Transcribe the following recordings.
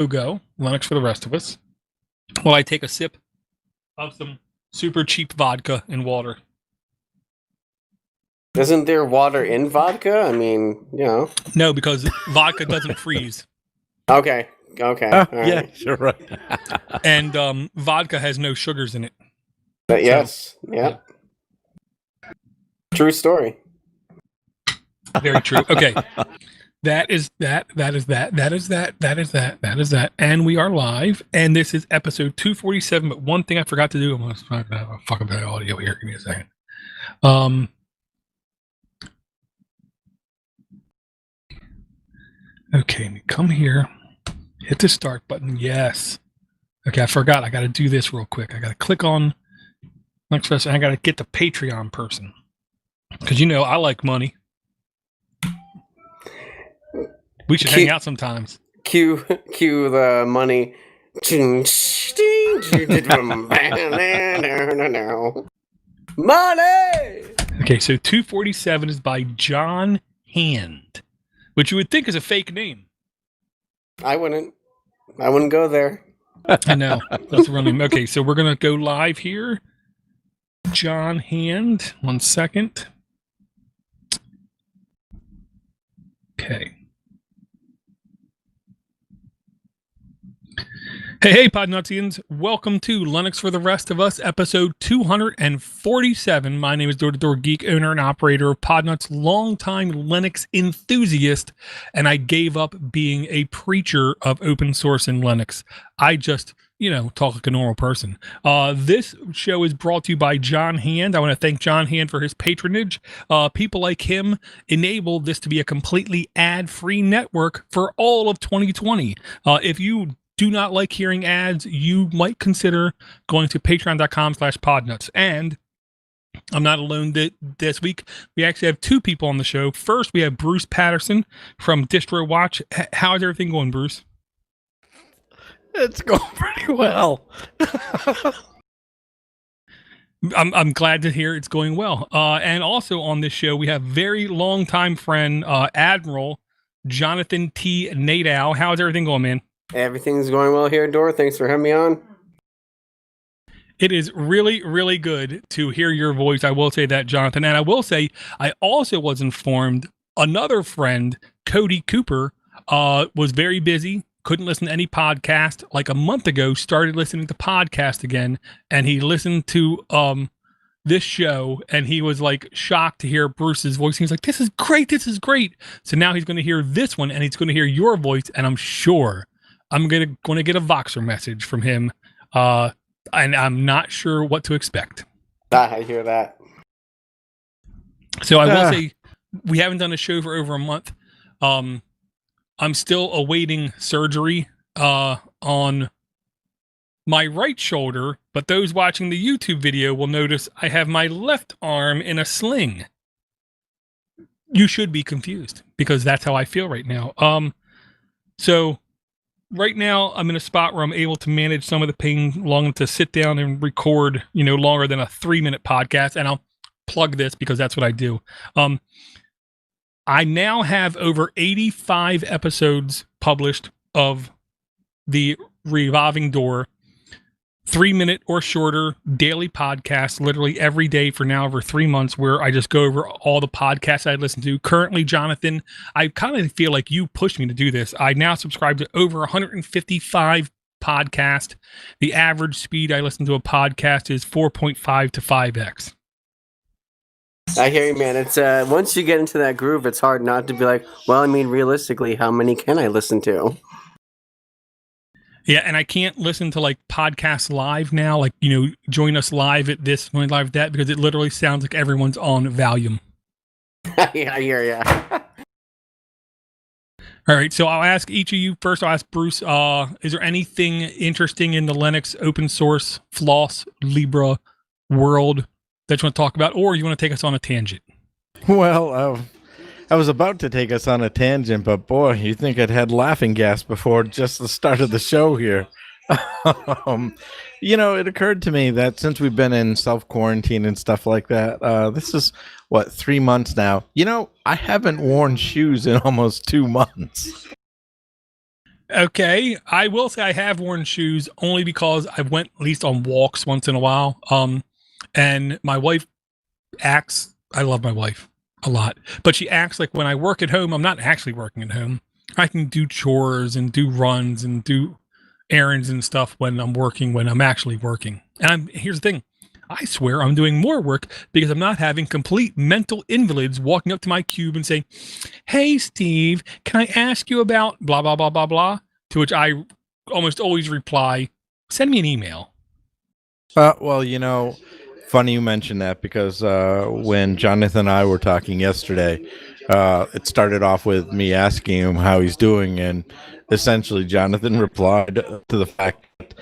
go, Linux for the rest of us, while I take a sip of some super cheap vodka and water. Isn't there water in vodka? I mean, you know. No, because vodka doesn't freeze. Okay. Yeah, right. You're right. And vodka has no sugars in it. Yes. Yeah. True story. Very true. Okay. That is that. And we are live. And this is episode 247. But one thing I forgot to do, I'm going to fuck about audio here. Give me a second. Okay, come here. Hit the start button. Yes. Okay, I forgot. I got to do this real quick. I got to click on next person. I got to get the Patreon person. Because, you know, I like money. We should hang out sometimes. Cue the money. Money! Okay, so 247 is by John Hand, which you would think is a fake name. I wouldn't go there. I know. That's a real name. Okay, so we're going to go live here. John Hand. 1 second. Okay. Hey, Podnutsians. Welcome to Linux for the Rest of Us, episode 247. My name is Door-to-Door Geek, owner and operator of Podnuts, longtime Linux enthusiast, and I gave up being a preacher of open source in Linux. I just, talk like a normal person. This show is brought to you by John Hand. I want to thank John Hand for his patronage. People like him enable this to be a completely ad-free network for all of 2020. If you do not like hearing ads, you might consider going to patreon.com/podnuts. And I'm not alone this week. We actually have two people on the show. First, we have Bruce Patterson from Distrowatch. How's everything going, Bruce? It's going pretty well. I'm glad to hear it's going well. And also on this show, we have very longtime friend, Admiral Jonathan T. Nadow. How's everything going, man? Everything's going well here, Dor. Thanks for having me on. It is really, really good to hear your voice. I will say that, Jonathan. And I will say, I also was informed another friend, Cody Cooper, was very busy, couldn't listen to any podcast. Like a month ago, started listening to podcast again. And he listened to this show and he was like shocked to hear Bruce's voice. He was like, this is great. So now he's going to hear this one and he's going to hear your voice. And I'm sure I'm going to get a Voxer message from him, and I'm not sure what to expect. I hear that. So I will say, we haven't done a show for over a month. I'm still awaiting surgery on my right shoulder, but those watching the YouTube video will notice I have my left arm in a sling. You should be confused, because that's how I feel right now. So right now, I'm in a spot where I'm able to manage some of the pain long enough to sit down and record, longer than a 3-minute podcast. And I'll plug this because that's what I do. I now have over 85 episodes published of the Revolving Door, 3-minute or shorter daily podcast, literally every day for now over 3 months, where I just go over all the podcasts I listen to. Currently, Jonathan, I kind of feel like you pushed me to do this. I now subscribe to over 155 podcasts. The average speed I listen to a podcast is 4.5 to 5x. I hear you, man. It's once you get into that groove, it's hard not to be like, well, I mean, realistically, how many can I listen to? Yeah, and I can't listen to like podcasts live now, like, join us live at this, join live at that, because it literally sounds like everyone's on volume. Yeah, I hear ya. All right, so I'll ask each of you first. I'll ask Bruce, is there anything interesting in the Linux open source, Floss, Libra world that you want to talk about, or you want to take us on a tangent? Well, I was about to take us on a tangent, but boy, you think I'd had laughing gas before just the start of the show here. It occurred to me that since we've been in self-quarantine and stuff like that, this is, 3 months now. I haven't worn shoes in almost 2 months. Okay, I will say I have worn shoes only because I went at least on walks once in a while. And my wife acts. I love my wife a lot, but she acts like when I work at home, I'm not actually working at home. I can do chores and do runs and do errands and stuff when I'm actually working. And here's the thing. I swear I'm doing more work because I'm not having complete mental invalids walking up to my cube and saying, "Hey, Steve, can I ask you about blah, blah, blah, blah, blah?" To which I almost always reply, "Send me an email." Well, funny you mentioned that because when Jonathan and I were talking yesterday, it started off with me asking him how he's doing, and essentially Jonathan replied to the fact that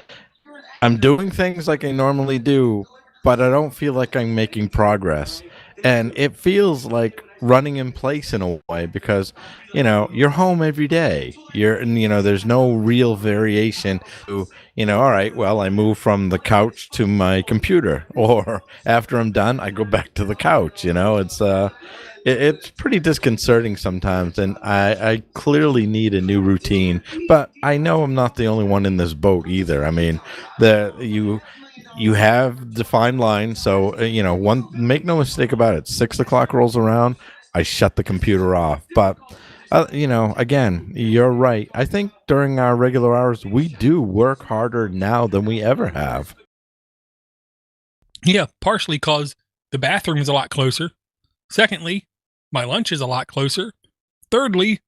I'm doing things like I normally do, but I don't feel like I'm making progress. And it feels like running in place in a way because, you're home every day. There's no real variation to, all right, well, I move from the couch to my computer, or after I'm done, I go back to the couch. It's pretty disconcerting sometimes, and I clearly need a new routine. But I know I'm not the only one in this boat either. I mean, you have defined lines, so make no mistake about it. 6 o'clock rolls around, I shut the computer off. But again, you're right. I think during our regular hours, we do work harder now than we ever have. Yeah, partially because the bathroom is a lot closer. Secondly, my lunch is a lot closer. Thirdly,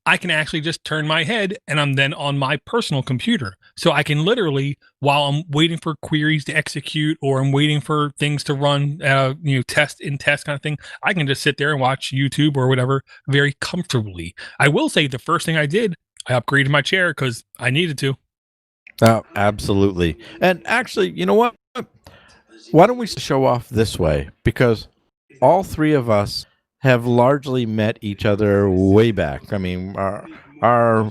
I can actually just turn my head and I'm then on my personal computer. So I can literally, while I'm waiting for queries to execute or I'm waiting for things to run, test kind of thing, I can just sit there and watch YouTube or whatever very comfortably. I will say the first thing I did, I upgraded my chair because I needed to. Oh, absolutely. And actually, you know what? Why don't we show off this way? Because all three of us have largely met each other way back. I mean, our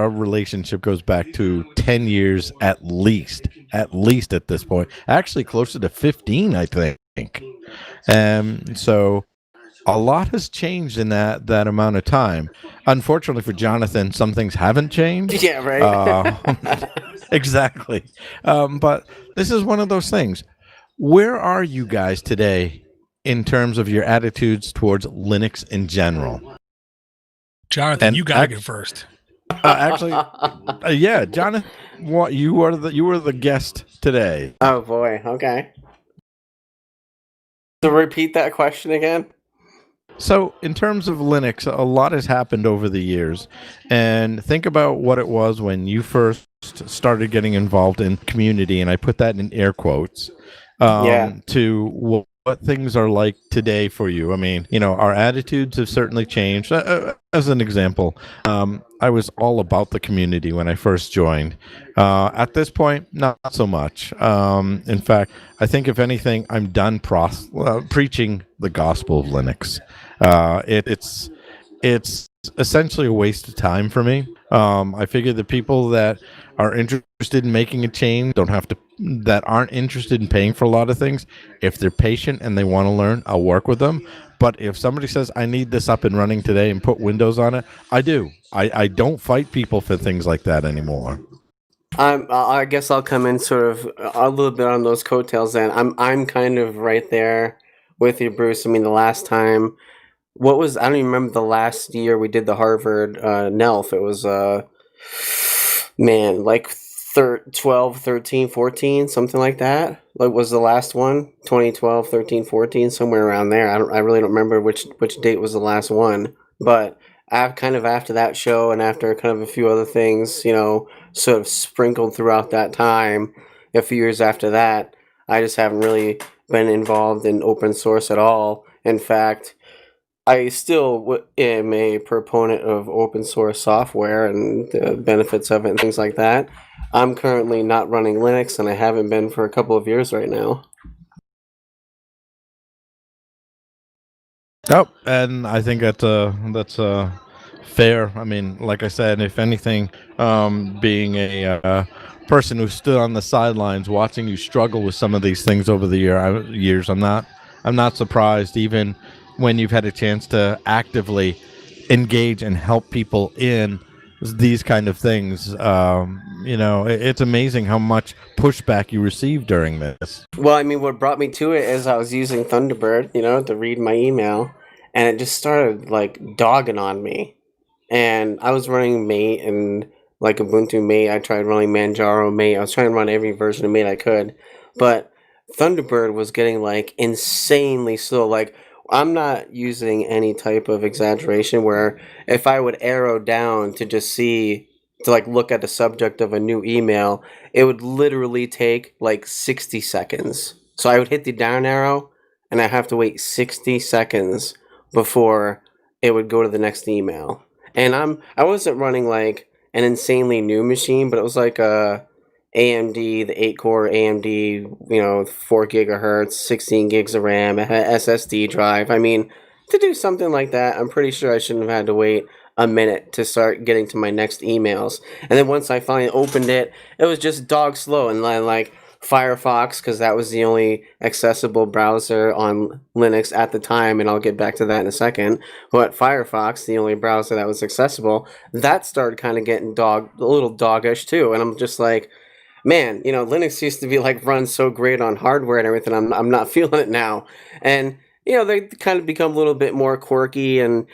relationship goes back to 10 years at least at this point. Actually, closer to 15, I think. So a lot has changed in that amount of time. Unfortunately for Jonathan, some things haven't changed. Yeah, right. Exactly. But this is one of those things. Where are you guys today in terms of your attitudes towards Linux in general? Jonathan, and you gotta go first. Actually, yeah, Jonathan, you were the guest today. Oh boy, okay. So repeat that question again. So, in terms of Linux, a lot has happened over the years, and think about what it was when you first started getting involved in community, and I put that in air quotes. To what things are like today for you. I mean, our attitudes have certainly changed. As an example, I was all about the community when I first joined. At this point, not so much. In fact, I think if anything, I'm done preaching the gospel of Linux. It's essentially a waste of time for me. I figure the people that are interested in making a change that aren't interested in paying for a lot of things. If they're patient and they want to learn, I'll work with them. But if somebody says, I need this up and running today and put Windows on it, I do. I don't fight people for things like that anymore. I guess I'll come in sort of a little bit on those coattails then. I'm kind of right there with you, Bruce. I mean, the last time, I don't even remember the last year we did the Harvard NELF. It was, like 12, 13, 14, something like that. Like was the last one, 2012, 13, 14, somewhere around there. I really don't remember which date was the last one, but kind of after that show and after kind of a few other things, sort of sprinkled throughout that time, a few years after that, I just haven't really been involved in open source at all. In fact, I still am a proponent of open source software and the benefits of it and things like that. I'm currently not running Linux, and I haven't been for a couple of years right now. Oh, and I think that's fair. I mean, like I said, if anything, being a person who stood on the sidelines watching you struggle with some of these things over the years, I'm not surprised. Even when you've had a chance to actively engage and help people in these kind of things. It's amazing how much pushback you received during this. Well, I mean, what brought me to it is I was using Thunderbird, to read my email, and it just started like dogging on me. And I was running Mate and like Ubuntu Mate. I tried running Manjaro Mate. I was trying to run every version of Mate I could, but Thunderbird was getting like insanely slow. Like, I'm not using any type of exaggeration where if I would arrow down to just see, to like look at the subject of a new email, it would literally take like 60 seconds. So I would hit the down arrow and I have to wait 60 seconds before it would go to the next email. And I wasn't running like an insanely new machine, but it was like a AMD, the 8-core AMD, 4 gigahertz, 16 gigs of RAM, it had SSD drive. I mean, to do something like that, I'm pretty sure I shouldn't have had to wait a minute to start getting to my next emails. And then once I finally opened it, it was just dog slow. And then like Firefox, because that was the only accessible browser on Linux at the time, and I'll get back to that in a second. But Firefox, the only browser that was accessible, that started kind of getting a little doggish too. And I'm just like, man, Linux used to be like run so great on hardware and everything. I'm not feeling it now. And, they kind of become a little bit more quirky. And,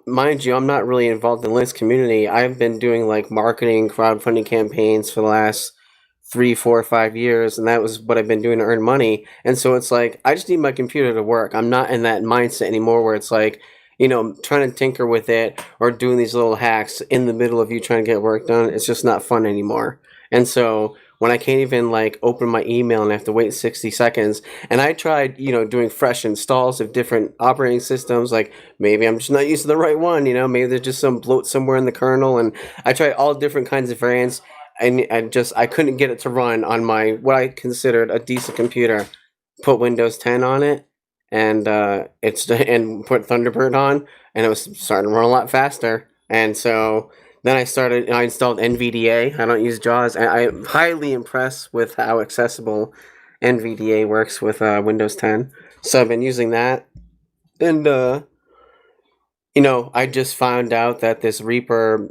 mind you, I'm not really involved in the Linux community. I've been doing like marketing, crowdfunding campaigns for the last 3, 4, 5 years. And that was what I've been doing to earn money. And so it's like, I just need my computer to work. I'm not in that mindset anymore where it's like, trying to tinker with it or doing these little hacks in the middle of you trying to get work done. It's just not fun anymore. And so when I can't even like open my email and I have to wait 60 seconds, and I tried, doing fresh installs of different operating systems, like maybe I'm just not using the right one, maybe there's just some bloat somewhere in the kernel, and I tried all different kinds of variants, and I couldn't get it to run on my, what I considered a decent computer. Put Windows 10 on it, and and put Thunderbird on, and it was starting to run a lot faster. And so then I installed NVDA. I don't use JAWS. I'm highly impressed with how accessible NVDA works with Windows 10. So I've been using that. And, I just found out that this Reaper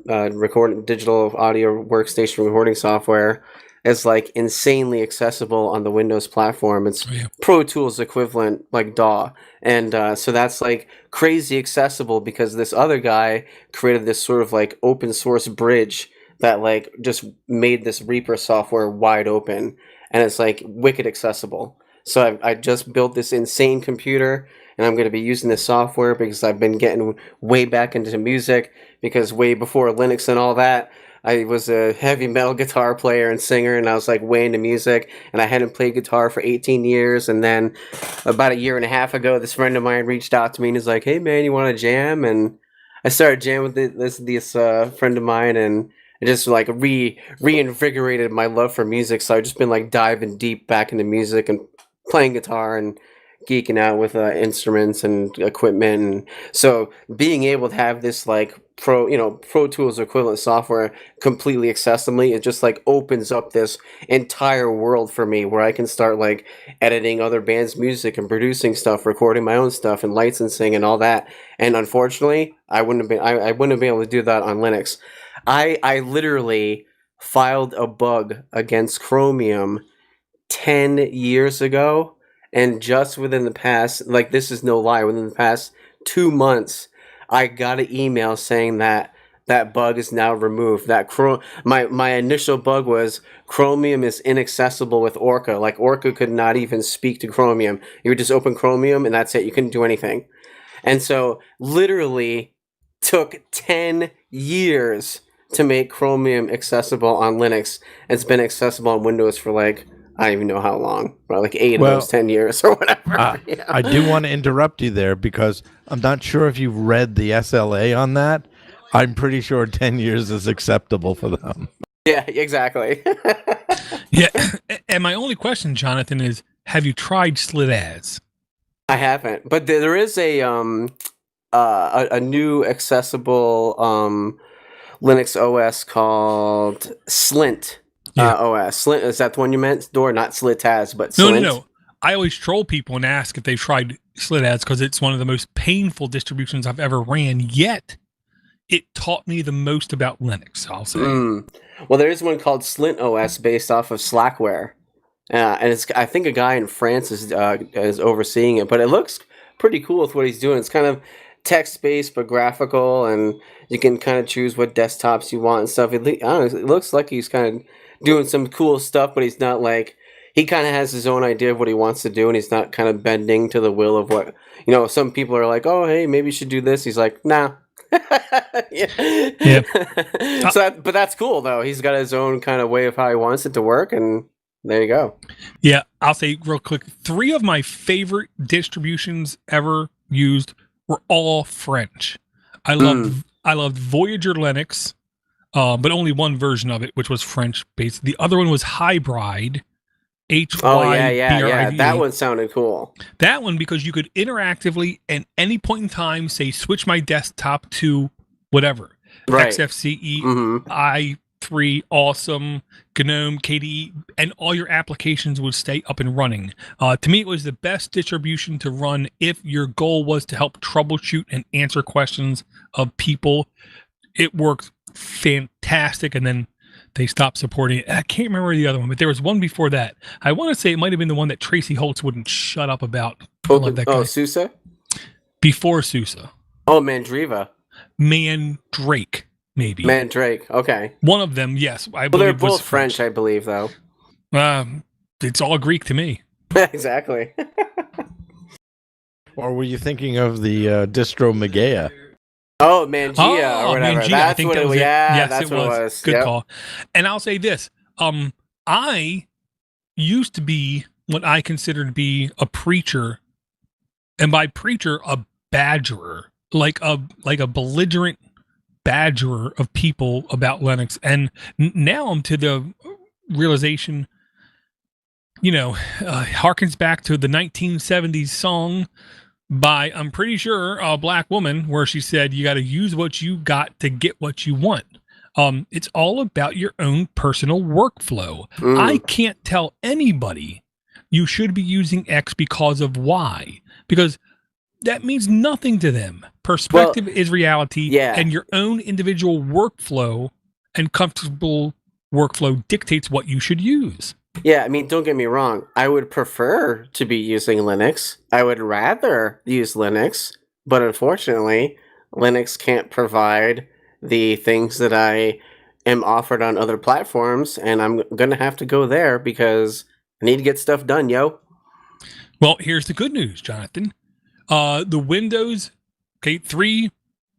digital audio workstation recording software is like insanely accessible on the Windows platform. It's Pro Tools equivalent, like DAW. And so that's like crazy accessible because this other guy created this sort of like open source bridge that like just made this Reaper software wide open. And it's like wicked accessible. So I just built this insane computer, and I'm going to be using this software because I've been getting way back into music, because way before Linux and all that, I was a heavy metal guitar player and singer, and I was like way into music, and I hadn't played guitar for 18 years. And then about a year and a half ago, this friend of mine reached out to me and was like, "Hey man, you want to jam?" And I started jamming with this friend of mine, and it just like reinvigorated my love for music. So I've just been like diving deep back into music and playing guitar and geeking out with instruments and equipment. And so being able to have this like Pro Tools equivalent software completely accessibly, it just like opens up this entire world for me where I can start like editing other bands' music and producing stuff, recording my own stuff and licensing and all that. And unfortunately, I wouldn't have been able to do that on Linux. I literally filed a bug against Chromium 10 years ago. And just within the past, like this is no lie, within the past 2 months, I got an email saying that that bug is now removed. That my initial bug was Chromium is inaccessible with Orca. Like Orca could not even speak to Chromium. You would just open Chromium and that's it. You couldn't do anything. And so literally took 10 years to make Chromium accessible on Linux. It's been accessible on Windows for like, I don't even know how long, probably like 8 of those 10 years or whatever. I do want to interrupt you there because I'm not sure if you've read the SLA on that. I'm pretty sure 10 years is acceptable for them. Yeah, exactly. Yeah. And my only question, Jonathan, is have you tried Slit Ads? I haven't, but there is a new accessible Linux OS called Slint. OS. Slint, is that the one you meant? Door, not Slitaz, but Slint. No. I always troll people and ask if they've tried Slit Ads because it's one of the most painful distributions I've ever ran. Yet it taught me the most about Linux, I'll say. Well, there is one called Slint OS based off of Slackware. And it's, I think a guy in France is overseeing it, but it looks pretty cool with what he's doing. It's kind of text-based but graphical, and you can kind of choose what desktops you want and stuff. I don't know, it looks like he's kind of doing some cool stuff, but he's not like, he kind of has his own idea of what he wants to do, and he's not kind of bending to the will of what, some people are like, oh, hey, maybe you should do this. He's like, nah. Yeah. But that's cool, though. He's got his own kind of way of how he wants it to work, and there you go. Yeah, I'll say real quick, 3 of my favorite distributions ever used were all French. I loved Voyager Linux, but only one version of it, which was French based. The other one was Hybrid. Yeah. That one sounded cool. That one, because you could interactively at any point in time say switch my desktop to whatever. Right. XFCE, i3, Awesome, GNOME, KDE, and all your applications would stay up and running. To me, it was the best distribution to run if your goal was to help troubleshoot and answer questions of people. It worked fantastic, and then they stopped supporting it. I can't remember the other one, but there was one before that. I want to say it might have been the one that Tracy Holtz wouldn't shut up about. SUSE? Before SUSE. Oh, Mandriva. Mandrake, maybe. Mandrake, okay. One of them, yes. Well, they're both French, I believe, though. It's all Greek to me. Exactly. Or were you thinking of the distro Megea? Oh, Mangia or whatever. Mangia, that's what it was. Yeah, yes, that's what it was. Good call. And I'll say this. I used to be what I consider to be a preacher, and by preacher, a badgerer, like a belligerent badgerer of people about Linux. And now I'm to the realization, harkens back to the 1970s song by, I'm pretty sure, a black woman, where she said, you got to use what you got to get what you want. It's all about your own personal workflow. I can't tell anybody you should be using X because of Y, because that means nothing to them. Perspective is reality, and your own individual workflow and comfortable workflow dictates what you should use. Yeah, I mean, don't get me wrong. I would prefer to be using Linux. I would rather use Linux, but unfortunately, Linux can't provide the things that I am offered on other platforms, and I'm going to have to go there because I need to get stuff done, yo. Well, here's the good news, Jonathan. The Windows, 3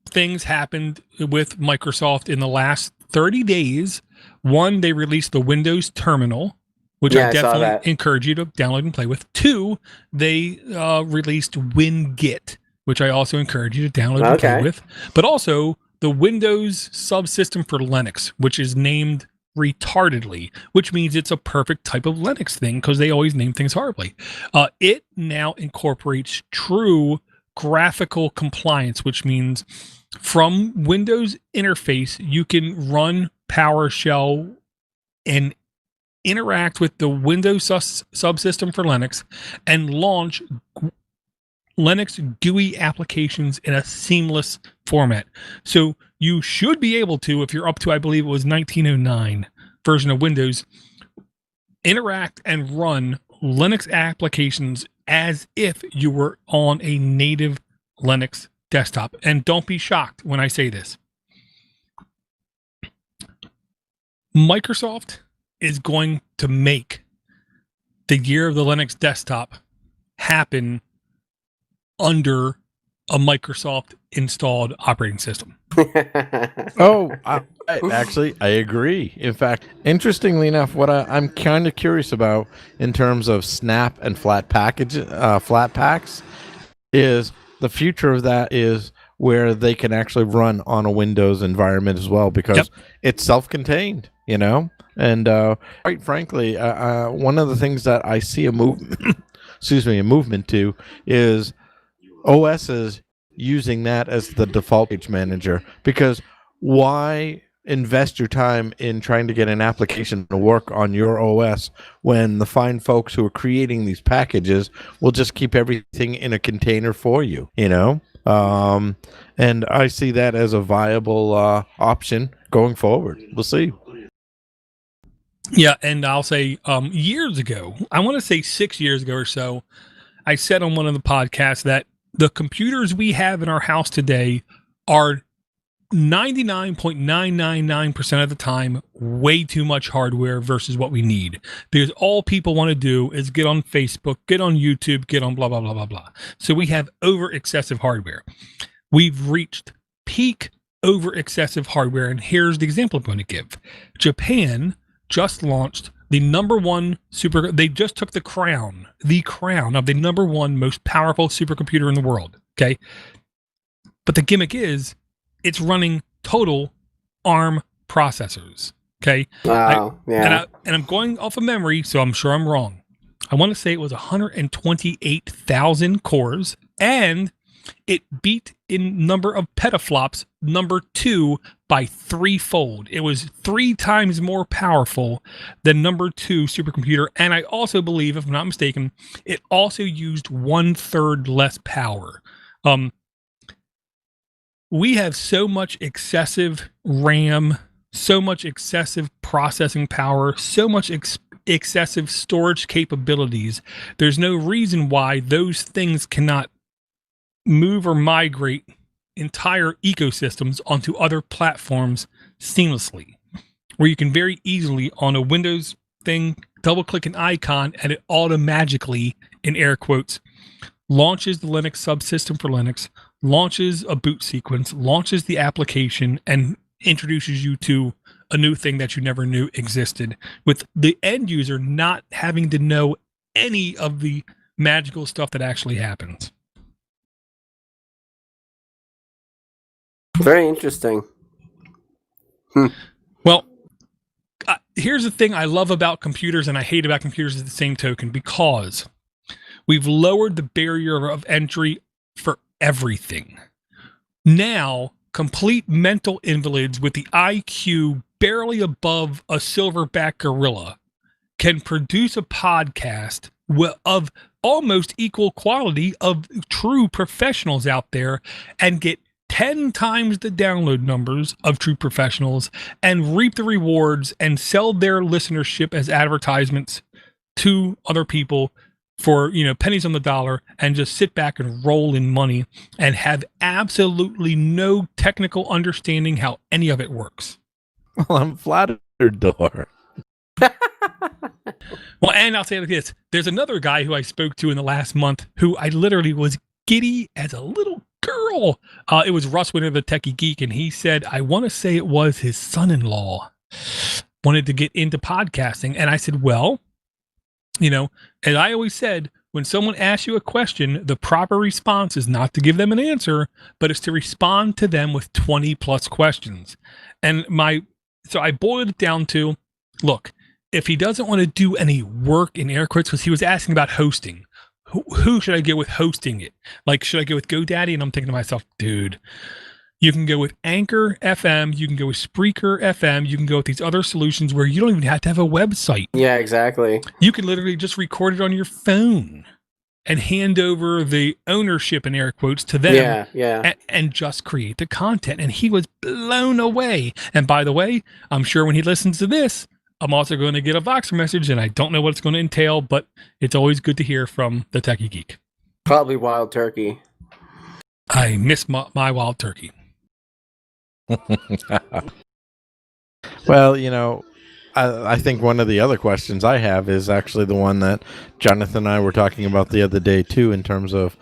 things happened with Microsoft in the last 30 days. One, they released the Windows Terminal, which I definitely encourage you to download and play with. 2, they released WinGit, which I also encourage you to download and play with. But also the Windows subsystem for Linux, which is named retardedly, which means it's a perfect type of Linux thing because they always name things horribly. It now incorporates true graphical compliance, which means from Windows interface, you can run PowerShell and interact with the Windows subsystem for Linux and launch Linux GUI applications in a seamless format. So you should be able to, if you're up to, I believe it was 1909 version of Windows, interact and run Linux applications as if you were on a native Linux desktop. And don't be shocked when I say this. Microsoft is going to make the year of the Linux desktop happen under a Microsoft installed operating system. I agree. In fact, interestingly enough, what I'm kind of curious about in terms of Snap and flat packs is the future of that is where they can actually run on a Windows environment as well, because it's self-contained, and quite frankly, one of the things that I see a movement to is OSs using that as the default page manager, because why invest your time in trying to get an application to work on your OS when the fine folks who are creating these packages will just keep everything in a container for you, And I see that as a viable option going forward. We'll see. Yeah, and I'll say years ago, I want to say 6 years ago or so, I said on one of the podcasts that the computers we have in our house today are 99.999% of the time way too much hardware versus what we need, because all people want to do is get on Facebook, get on YouTube, get on blah blah blah blah blah. So we have over excessive hardware. We've reached peak over excessive hardware, and here's the example I'm going to give. Japan just launched the number one they just took the crown of the number one most powerful supercomputer in the world. Okay. But the gimmick is it's running total ARM processors. Okay. Wow. And I'm going off of memory, so I'm sure I'm wrong. I want to say it was 128,000 cores, and it beat in number of petaflops number 2 by 3-fold. It was 3 times more powerful than number 2 supercomputer. And I also believe, if I'm not mistaken, it also used 1/3 less power. We have so much excessive RAM, so much excessive processing power, so much excessive storage capabilities. There's no reason why those things cannot move or migrate entire ecosystems onto other platforms seamlessly, where you can very easily on a Windows thing double click an icon and it automatically, in air quotes, launches the Linux subsystem for Linux, launches a boot sequence, launches the application, and introduces you to a new thing that you never knew existed, with the end user not having to know any of the magical stuff that actually happens. Very interesting. Well, here's the thing I love about computers and I hate about computers at the same token, because we've lowered the barrier of entry for everything. Now, complete mental invalids with the IQ barely above a silverback gorilla can produce a podcast of almost equal quality of true professionals out there and get 10 times the download numbers of true professionals and reap the rewards and sell their listenership as advertisements to other people for, pennies on the dollar, and just sit back and roll in money and have absolutely no technical understanding how any of it works. Well, I'm flattered, Dor. Well, and I'll say it like this. There's another guy who I spoke to in the last month who I literally was giddy as a little girl. It was Russ Winter, the Techie Geek, and he said, I want to say it was his son-in-law wanted to get into podcasting. And I said, well, as I always said, when someone asks you a question, the proper response is not to give them an answer, but it's to respond to them with 20 plus questions. And so I boiled it down to, look, if he doesn't want to do any work in air quotes, because he was asking about hosting, who should I go with hosting it? Like, should I go with GoDaddy? And I'm thinking to myself, dude, you can go with Anchor FM, you can go with Spreaker FM, you can go with these other solutions where you don't even have to have a website. Yeah, exactly. You can literally just record it on your phone and hand over the ownership, in air quotes, to them. Yeah. And just create the content. And he was blown away. And by the way, I'm sure when he listens to this, I'm also going to get a Voxer message, and I don't know what it's going to entail, but it's always good to hear from the Techie Geek. Probably wild turkey. I miss my wild turkey. Well, I think one of the other questions I have is actually the one that Jonathan and I were talking about the other day, too, in terms of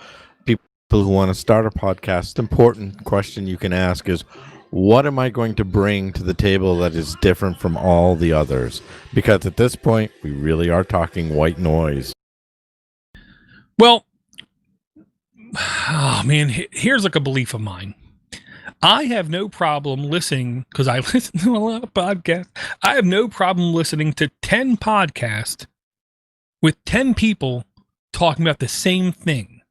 people who want to start a podcast. Important question you can ask is, what am I going to bring to the table that is different from all the others? Because at this point, we really are talking white noise. Well, oh man, here's like a belief of mine. I have no problem listening, because I listen to a lot of podcasts. I have no problem listening to 10 podcasts with 10 people talking about the same thing.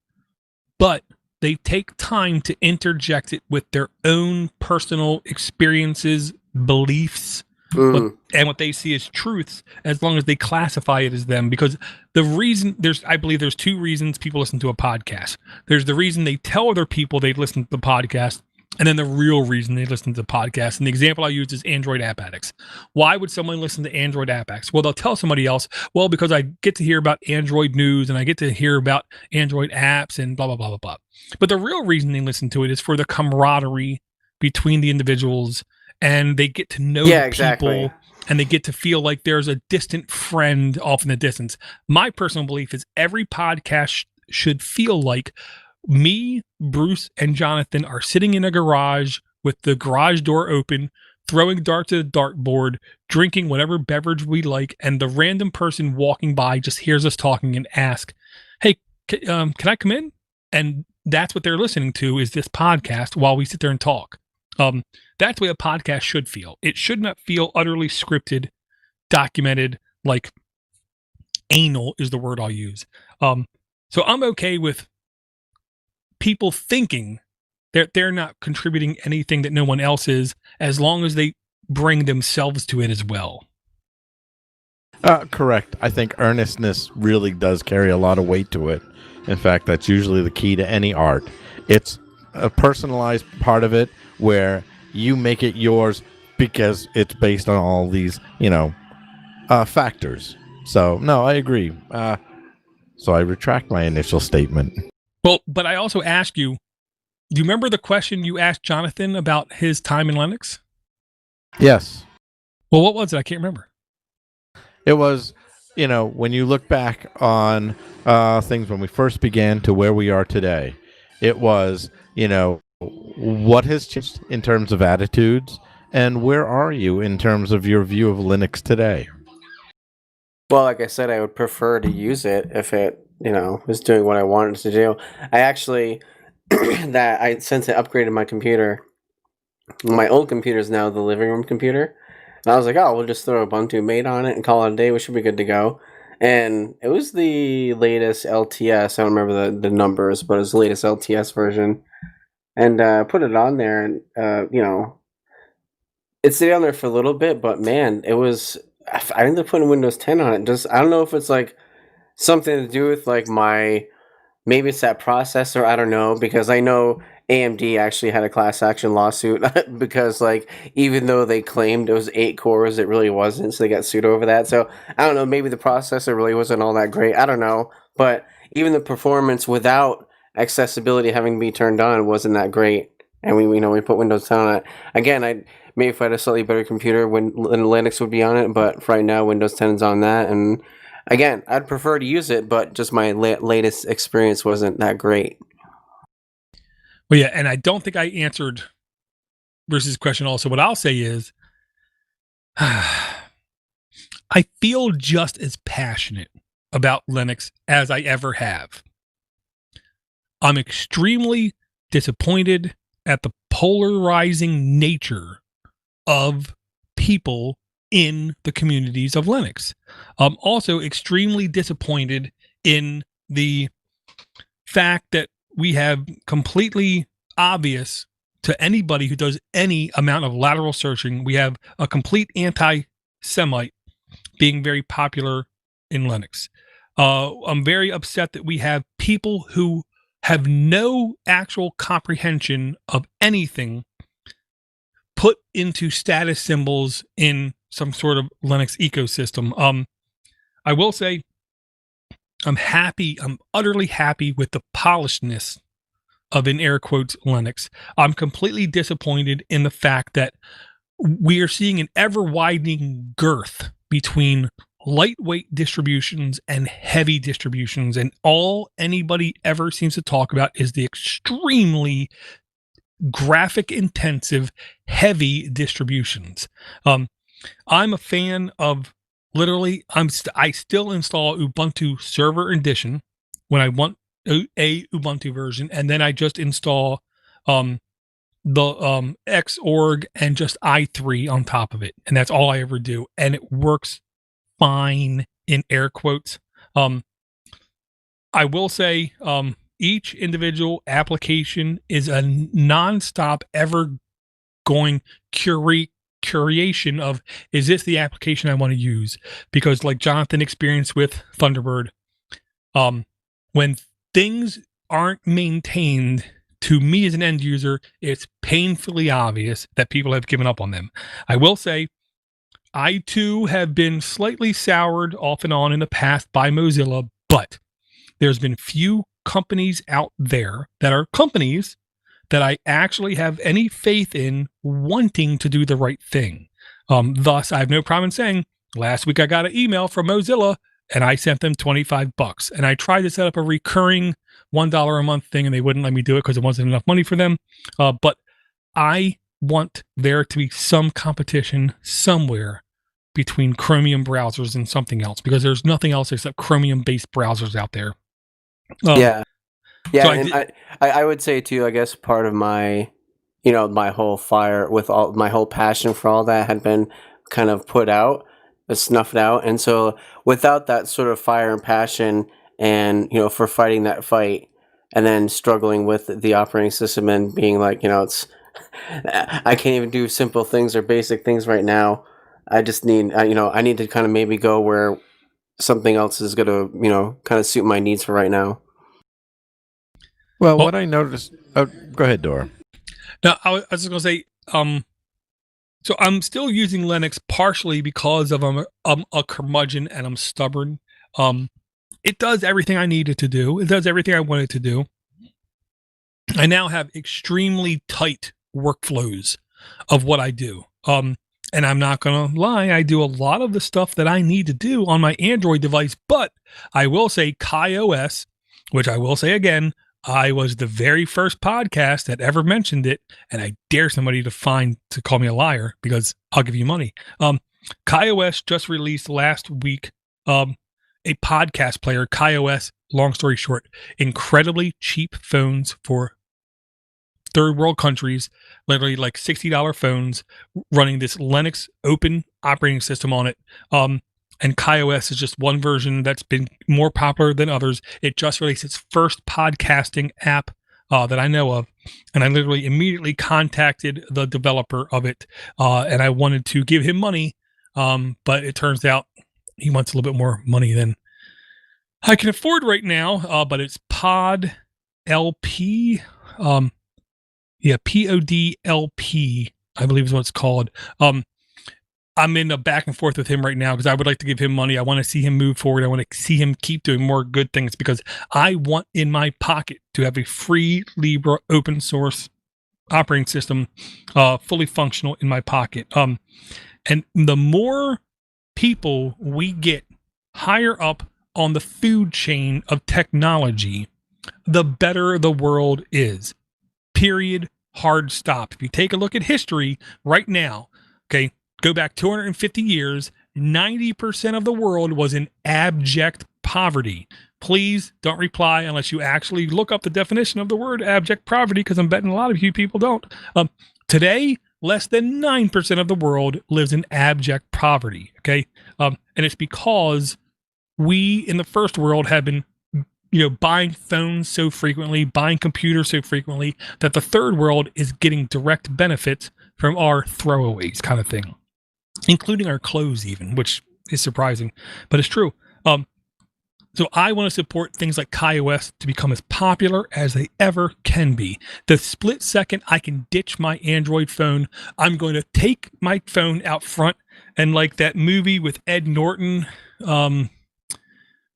But they take time to interject it with their own personal experiences, beliefs, and what they see as truths, as long as they classify it as them. Because the reason I believe there's two reasons people listen to a podcast. There's the reason they tell other people they've listened to the podcast, and then the real reason they listen to the podcast. And the example I use is Android App Addicts. Why would someone listen to Android App Addicts? Well, they'll tell somebody else, well, because I get to hear about Android news and I get to hear about Android apps and blah, blah, blah, blah, blah. But the real reason they listen to it is for the camaraderie between the individuals, and they get to know people, and they get to feel like there's a distant friend off in the distance. My personal belief is every podcast should feel like me, Bruce, and Jonathan are sitting in a garage with the garage door open, throwing darts at a dartboard, drinking whatever beverage we like, and the random person walking by just hears us talking and asks, hey, can I come in? And that's what they're listening to, is this podcast while we sit there and talk. That's the way a podcast should feel. It should not feel utterly scripted, documented, like anal is the word I'll use. So I'm okay with people thinking that they're not contributing anything that no one else is, as long as they bring themselves to it as well. Correct. I think earnestness really does carry a lot of weight to it. In fact, that's usually the key to any art. It's a personalized part of it where you make it yours because it's based on all these, factors. So, no, I agree. So I retract my initial statement. Well, but I also ask you, do you remember the question you asked Jonathan about his time in Linux? Yes. Well, what was it? I can't remember. It was, when you look back on things when we first began to where we are today, it was, what has changed in terms of attitudes, and where are you in terms of your view of Linux today? Well, like I said, I would prefer to use it if it, was doing what I wanted to do. I actually, since I upgraded my computer, my old computer is now the living room computer. And I was like, we'll just throw Ubuntu mate on it and call it a day. We should be good to go. And it was the latest LTS. I don't remember the numbers, but it was the latest LTS version. And put it on there, and it stayed on there for a little bit. But man, it was. I ended up putting Windows 10 on it. Just I don't know if it's like something to do with like maybe it's that processor. I don't know, because I know AMD actually had a class action lawsuit because like even though they claimed it was 8 cores, it really wasn't. So they got sued over that. So I don't know. Maybe the processor really wasn't all that great. I don't know. But even the performance without accessibility having to be turned on wasn't that great. And we put Windows 10 on it. Again, maybe if I had a slightly better computer, when Linux would be on it. But for right now, Windows 10 is on that. And again, I'd prefer to use it, but just my latest experience wasn't that great. Well, yeah, and I don't think I answered Bruce's question also. What I'll say is, I feel just as passionate about Linux as I ever have. I'm extremely disappointed at the polarizing nature of people in the communities of Linux. I'm also extremely disappointed in the fact that we have completely obvious to anybody who does any amount of lateral searching, we have a complete anti-Semite being very popular in Linux. I'm very upset that we have people who have no actual comprehension of anything put into status symbols in some sort of Linux ecosystem. I will say I'm utterly happy with the polishedness of, in air quotes, Linux. I'm completely disappointed in the fact that we are seeing an ever-widening girth between lightweight distributions and heavy distributions, and all anybody ever seems to talk about is the extremely graphic intensive heavy distributions. I'm a fan of literally I still install Ubuntu Server Edition when I want a Ubuntu version, and then I just install the Xorg and just i3 on top of it, and that's all I ever do, and it works fine in air quotes. I will say each individual application is a nonstop, ever going curation of, is this the application I want to use? Because like Jonathan experienced with Thunderbird, when things aren't maintained, to me as an end user, it's painfully obvious that people have given up on them. I will say, I too have been slightly soured off and on in the past by Mozilla, but there's been few companies out there that are companies that I actually have any faith in wanting to do the right thing. Thus, I have no problem in saying, last week I got an email from Mozilla and I sent them $25. And I tried to set up a recurring $1 a month thing and they wouldn't let me do it because it wasn't enough money for them. But I want there to be some competition somewhere between Chromium browsers and something else, because there's nothing else except Chromium-based browsers out there. Yeah. So And I would say too, I guess part of my, my whole fire with all my whole passion for all that had been kind of put out, snuffed out. And so without that sort of fire and passion and, for fighting that fight and then struggling with the operating system and being like, it's, I can't even do simple things or basic things right now. I just need, I need to kind of maybe go where something else is going to, kind of suit my needs for right now. Well, what I noticed... Oh, go ahead, Dora. No, I was just going to say, so I'm still using Linux partially because of I'm a curmudgeon and I'm stubborn. It does everything I need it to do. It does everything I want it to do. I now have extremely tight workflows of what I do. And I'm not going to lie, I do a lot of the stuff that I need to do on my Android device, but I will say KaiOS, which I will say again, I was the very first podcast that ever mentioned it, and I dare somebody to call me a liar because I'll give you money. KaiOS just released last week a podcast player, KaiOS, long story short, incredibly cheap phones for third world countries, literally like $60 phones running this Linux open operating system on it. And KaiOS is just one version that's been more popular than others. It just released its first podcasting app that I know of. And I literally immediately contacted the developer of it. And I wanted to give him money. But it turns out he wants a little bit more money than I can afford right now. But it's PodLP. PodLP, I believe is what it's called. I'm in a back and forth with him right now because I would like to give him money. I want to see him move forward. I want to see him keep doing more good things because I want in my pocket to have a free Libra open source operating system, fully functional in my pocket. And the more people we get higher up on the food chain of technology, the better the world is. Period. Hard stop. If you take a look at history right now, okay, go back 250 years, 90% of the world was in abject poverty. Please don't reply unless you actually look up the definition of the word abject poverty, because I'm betting a lot of you people don't. Today, less than 9% of the world lives in abject poverty, okay? And it's because we in the first world have been buying phones so frequently, buying computers so frequently, that the third world is getting direct benefits from our throwaways kind of thing, including our clothes even, which is surprising, but it's true. So I want to support things like KaiOS to become as popular as they ever can be. The split second I can ditch my Android phone, I'm going to take my phone out front, and like that movie with Ed Norton,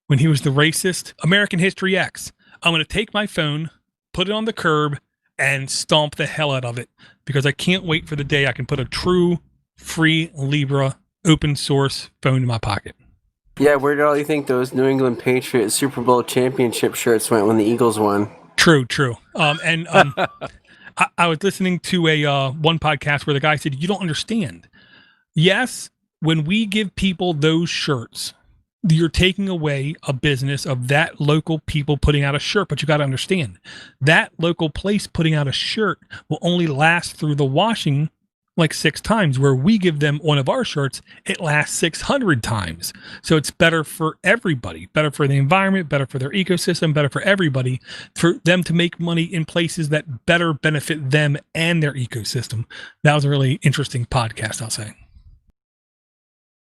when he was the racist, American History X, I'm going to take my phone, put it on the curb, and stomp the hell out of it, because I can't wait for the day I can put a true, free Libra open source phone in my pocket. Yeah, where did all you think those New England Patriots Super Bowl championship shirts went when the Eagles won? True. I was listening to a one podcast where the guy said, you don't understand. Yes, when we give people those shirts, you're taking away a business of that local people putting out a shirt, but you got to understand that local place putting out a shirt will only last through the washing like 6 times, where we give them one of our shirts, it lasts 600 times. So it's better for everybody, better for the environment, better for their ecosystem, better for everybody, for them to make money in places that better benefit them and their ecosystem. That was a really interesting podcast, I'll say.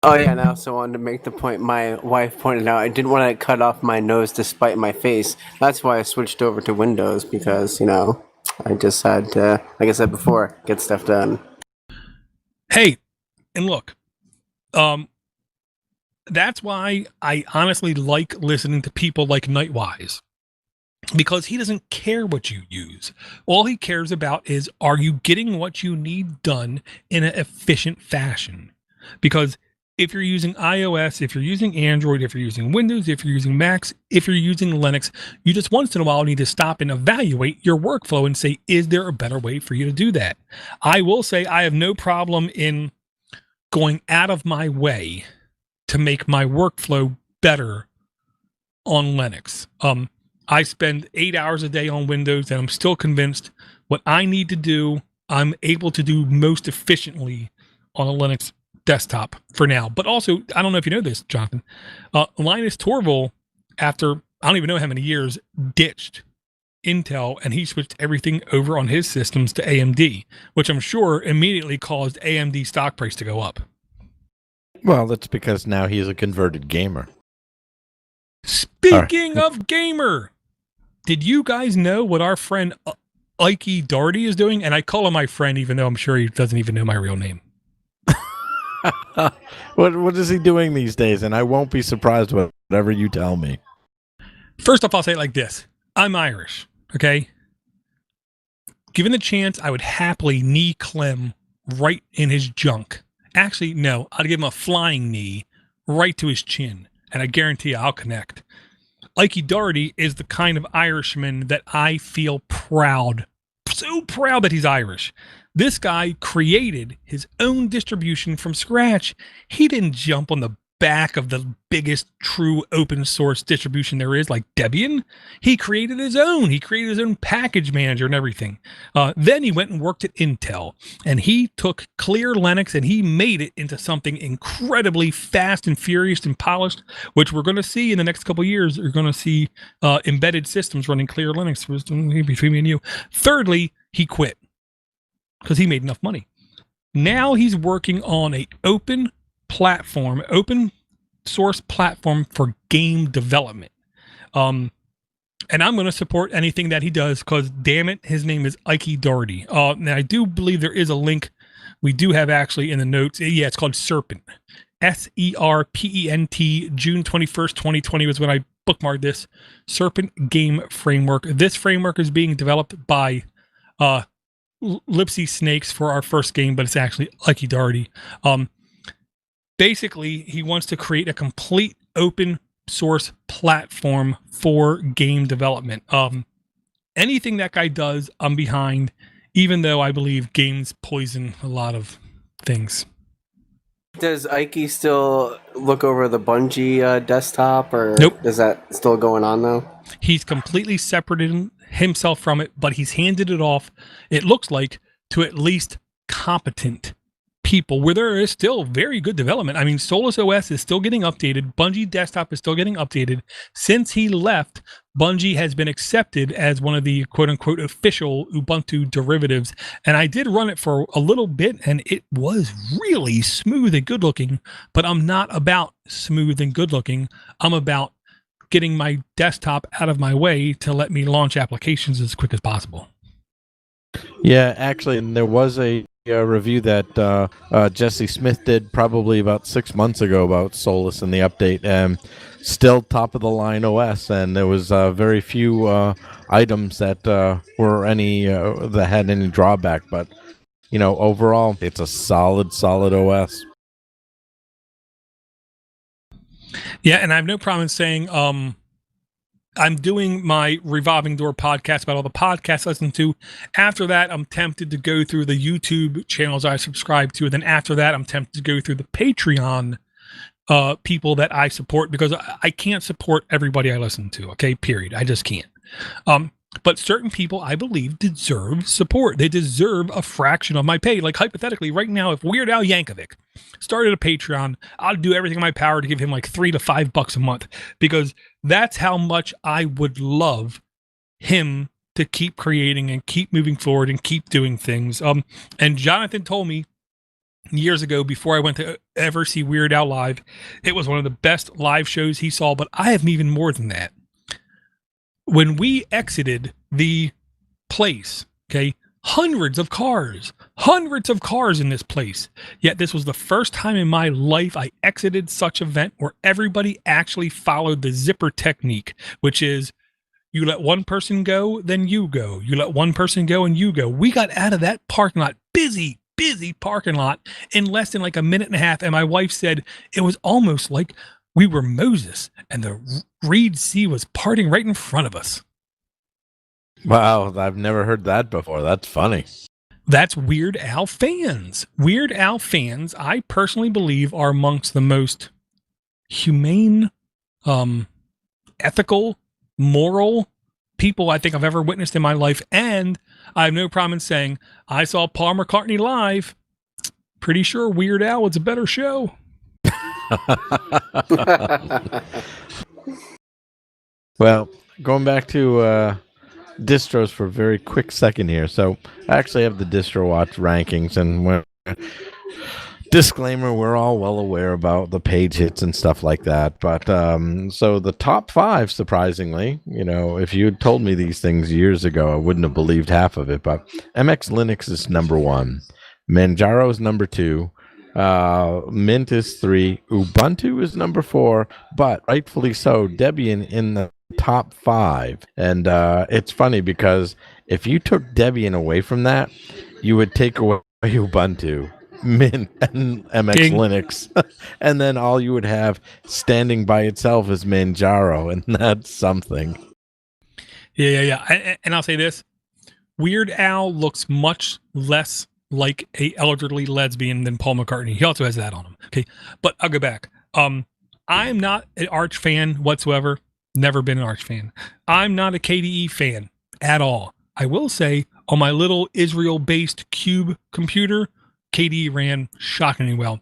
Oh yeah, and I also wanted to make the point my wife pointed out. I didn't want to cut off my nose to spite my face. That's why I switched over to Windows, because, I just had to, like I said before, get stuff done. Hey, and look, that's why I honestly like listening to people like Nightwise, because he doesn't care what you use. All he cares about is, are you getting what you need done in an efficient fashion? Because if you're using iOS, if you're using Android, if you're using Windows, if you're using Macs, if you're using Linux, you just once in a while need to stop and evaluate your workflow and say, is there a better way for you to do that? I will say I have no problem in going out of my way to make my workflow better on Linux. I spend 8 hours a day on Windows, and I'm still convinced what I need to do, I'm able to do most efficiently on a Linux desktop for now. But also, I don't know if you know this, Jonathan, Linus Torvalds, after I don't even know how many years, ditched Intel, and he switched everything over on his systems to AMD, which I'm sure immediately caused AMD stock price to go up. Well, that's because now he's a converted gamer. Speaking of gamer, did you guys know what our friend Ike Darty is doing? And I call him my friend, even though I'm sure he doesn't even know my real name. What is he doing these days? And I won't be surprised whatever you tell me. First off, I'll say it like this. I'm Irish, okay? Given the chance, I would happily knee Clem right in his junk. Actually, no, I'd give him a flying knee right to his chin, and I guarantee you I'll connect. Ike Darty is the kind of Irishman that I feel proud, so proud that he's Irish. This guy created his own distribution from scratch. He didn't jump on the back of the biggest true open source distribution there is, like Debian. He created his own. He created his own package manager and everything. Then he went and worked at Intel, and he took Clear Linux and he made it into something incredibly fast and furious and polished, which we're going to see in the next couple of years. You're going to see embedded systems running Clear Linux between me and you. Thirdly, he quit because he made enough money. Now he's working on an open source platform for game development. And I'm going to support anything that he does because, damn it, his name is Ike Darty. Now, I do believe there is a link we do have actually in the notes. Yeah, it's called Serpent. SERPENT. June 21st, 2020 was when I bookmarked this. Serpent Game Framework. This framework is being developed by Lipsy Snakes for our first game, but it's actually Ike Darty. Basically, he wants to create a complete open source platform for game development. Anything that guy does, I'm behind, even though I believe games poison a lot of things. Does Ike still look over the Bungie desktop, or nope? Is that still going on though? He's completely separated himself from it, but he's handed it off, it looks like, to at least competent people where there is still very good development. I mean, Solus OS is still getting updated. Bungie Desktop is still getting updated. Since he left, Bungie has been accepted as one of the quote-unquote official Ubuntu derivatives. And I did run it for a little bit, and it was really smooth and good-looking. But I'm not about smooth and good-looking. I'm about getting my desktop out of my way to let me launch applications as quick as possible. Yeah, actually, and there was a review that Jesse Smith did probably about 6 months ago about Solus and the update, and still top of the line OS, and there was very few items that were any that had any drawback, but overall it's a solid OS. Yeah, and I have no problem saying I'm doing my Revolving Door podcast about all the podcasts I listen to. After that, I'm tempted to go through the YouTube channels I subscribe to. And then after that, I'm tempted to go through the Patreon people that I support, because I can't support everybody I listen to. Okay, period. I just can't. But certain people, I believe, deserve support. They deserve a fraction of my pay. Like, hypothetically, right now, if Weird Al Yankovic started a Patreon, I'd do everything in my power to give him like $3 to $5 a month, because that's how much I would love him to keep creating and keep moving forward and keep doing things. And Jonathan told me years ago, before I went to ever see Weird Al live, it was one of the best live shows he saw, but I have even more than that. When we exited the place, okay, hundreds of cars in this place. Yet this was the first time in my life I exited such an event where everybody actually followed the zipper technique, which is you let one person go, then you go. You let one person go and you go. We got out of that parking lot, busy parking lot, in less than like a minute and a half. And my wife said it was almost like we were Moses and the Reed Sea was parting right in front of us. Wow, I've never heard that before. That's funny. That's Weird Al fans. Weird Al fans, I personally believe, are amongst the most humane, ethical, moral people I think I've ever witnessed in my life. And I have no problem in saying I saw Paul McCartney live. Pretty sure Weird Al was a better show. Well, going back to distros for a very quick second here. So I actually have the Distrowatch rankings, and disclaimer, we're all well aware about the page hits and stuff like that. But so the top 5, surprisingly, if you had told me these things years ago, I wouldn't have believed half of it. But MX Linux is number 1. Manjaro is number 2. Mint is 3. Ubuntu is number 4, but rightfully so, Debian in the top 5. And it's funny because if you took Debian away from that, you would take away Ubuntu, Mint, and MX Linux, and then all you would have standing by itself is Manjaro, and that's something. Yeah. And I'll say this: Weird Al looks much less like a elderly lesbian than Paul McCartney. He also has that on him. Okay, but I'll go back. I'm not an Arch fan whatsoever. Never been an Arch fan. I'm not a KDE fan at all. I will say on my little Israel-based Cube computer, KDE ran shockingly well.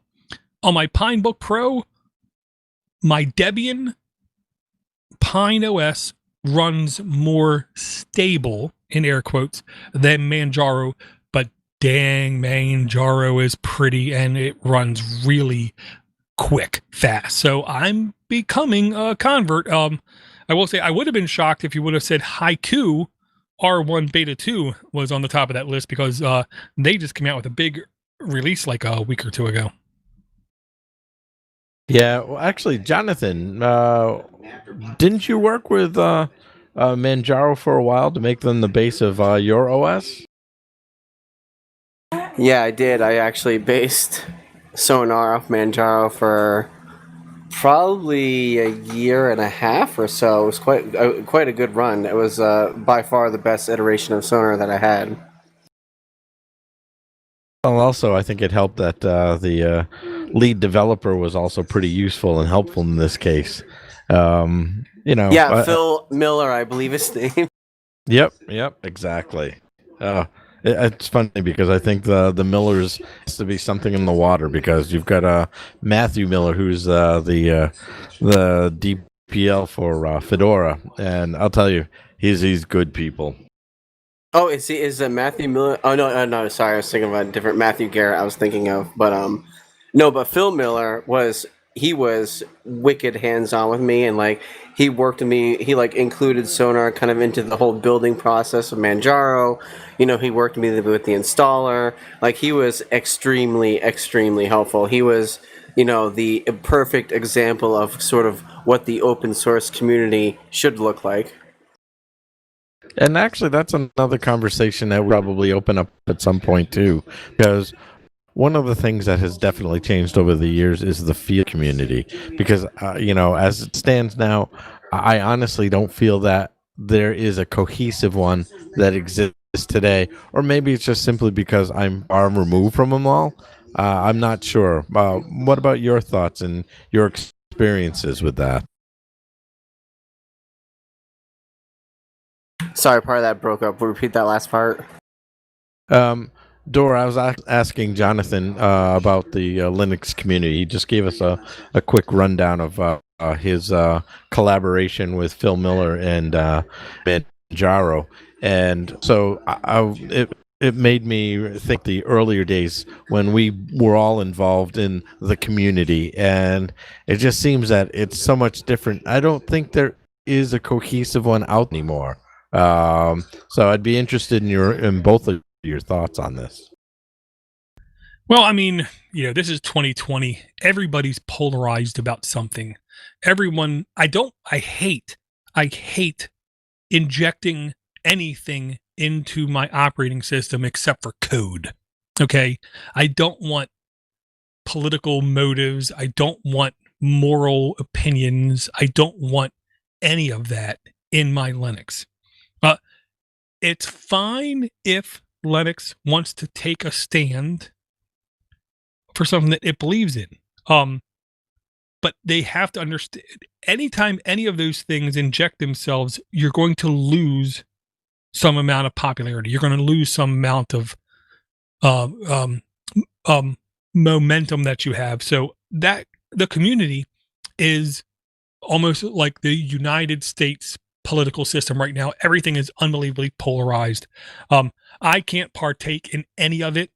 On my Pinebook Pro, my Debian Pine OS runs more stable, in air quotes, than Manjaro, but dang, Manjaro is pretty and it runs really quick, fast. So I'm becoming a convert. I will say I would have been shocked if you would have said Haiku R1 Beta 2 was on the top of that list, because they just came out with a big release like a week or two ago. Yeah, well, actually, Jonathan, didn't you work with Manjaro for a while to make them the base of your OS? Yeah, I did. I actually based Sonar off Manjaro for probably a year and a half or so. It was quite a good run. It was by far the best iteration of Sonar that I had. Well, also, I think it helped that the lead developer was also pretty useful and helpful in this case. Yeah, Phil Miller, I believe his name. Yep, exactly. It's funny because I think the Millers has to be something in the water, because you've got Matthew Miller, who's the DPL for Fedora, and I'll tell you, he's good people. Oh, is it Matthew Miller? Oh no, sorry, I was thinking about a different Matthew Garrett I was thinking of, but no, but Phil Miller was wicked hands-on with me, and like he worked with me. He like included Sonar kind of into the whole building process of Manjaro. He worked with me with the installer. Like he was extremely helpful. He was the perfect example of sort of what the open source community should look like. And actually, that's another conversation that we'll probably open up at some point too, because one of the things that has definitely changed over the years is the field community. Because as it stands now, I honestly don't feel that there is a cohesive one that exists today, or maybe it's just simply because I'm far removed from them all. I'm not sure. What about your thoughts and your experiences with that? Sorry, part of that broke up. Repeat that last part. Dora, I was asking Jonathan about the Linux community. He just gave us a quick rundown of his collaboration with Phil Miller and Manjaro. And so it made me think the earlier days when we were all involved in the community. And it just seems that it's so much different. I don't think there is a cohesive one out anymore. So I'd be interested in both of your thoughts on this. Well, I mean, this is 2020. Everybody's polarized about something. Everyone, I hate injecting anything into my operating system except for code. Okay. I don't want political motives. I don't want moral opinions. I don't want any of that in my Linux. It's fine if Linux wants to take a stand for something that it believes in. But they have to understand, anytime any of those things inject themselves, you're going to lose some amount of popularity. You're going to lose some amount of momentum that you have. So that the community is almost like the United States political system right now. Everything is unbelievably polarized. I can't partake in any of it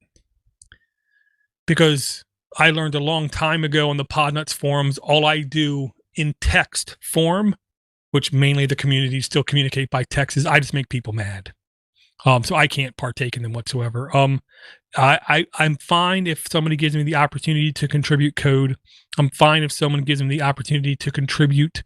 because I learned a long time ago on the Podnuts forums, all I do in text form, which mainly the community still communicate by text, is I just make people mad. So I can't partake in them whatsoever. I'm fine if somebody gives me the opportunity to contribute code. I'm fine if someone gives me the opportunity to contribute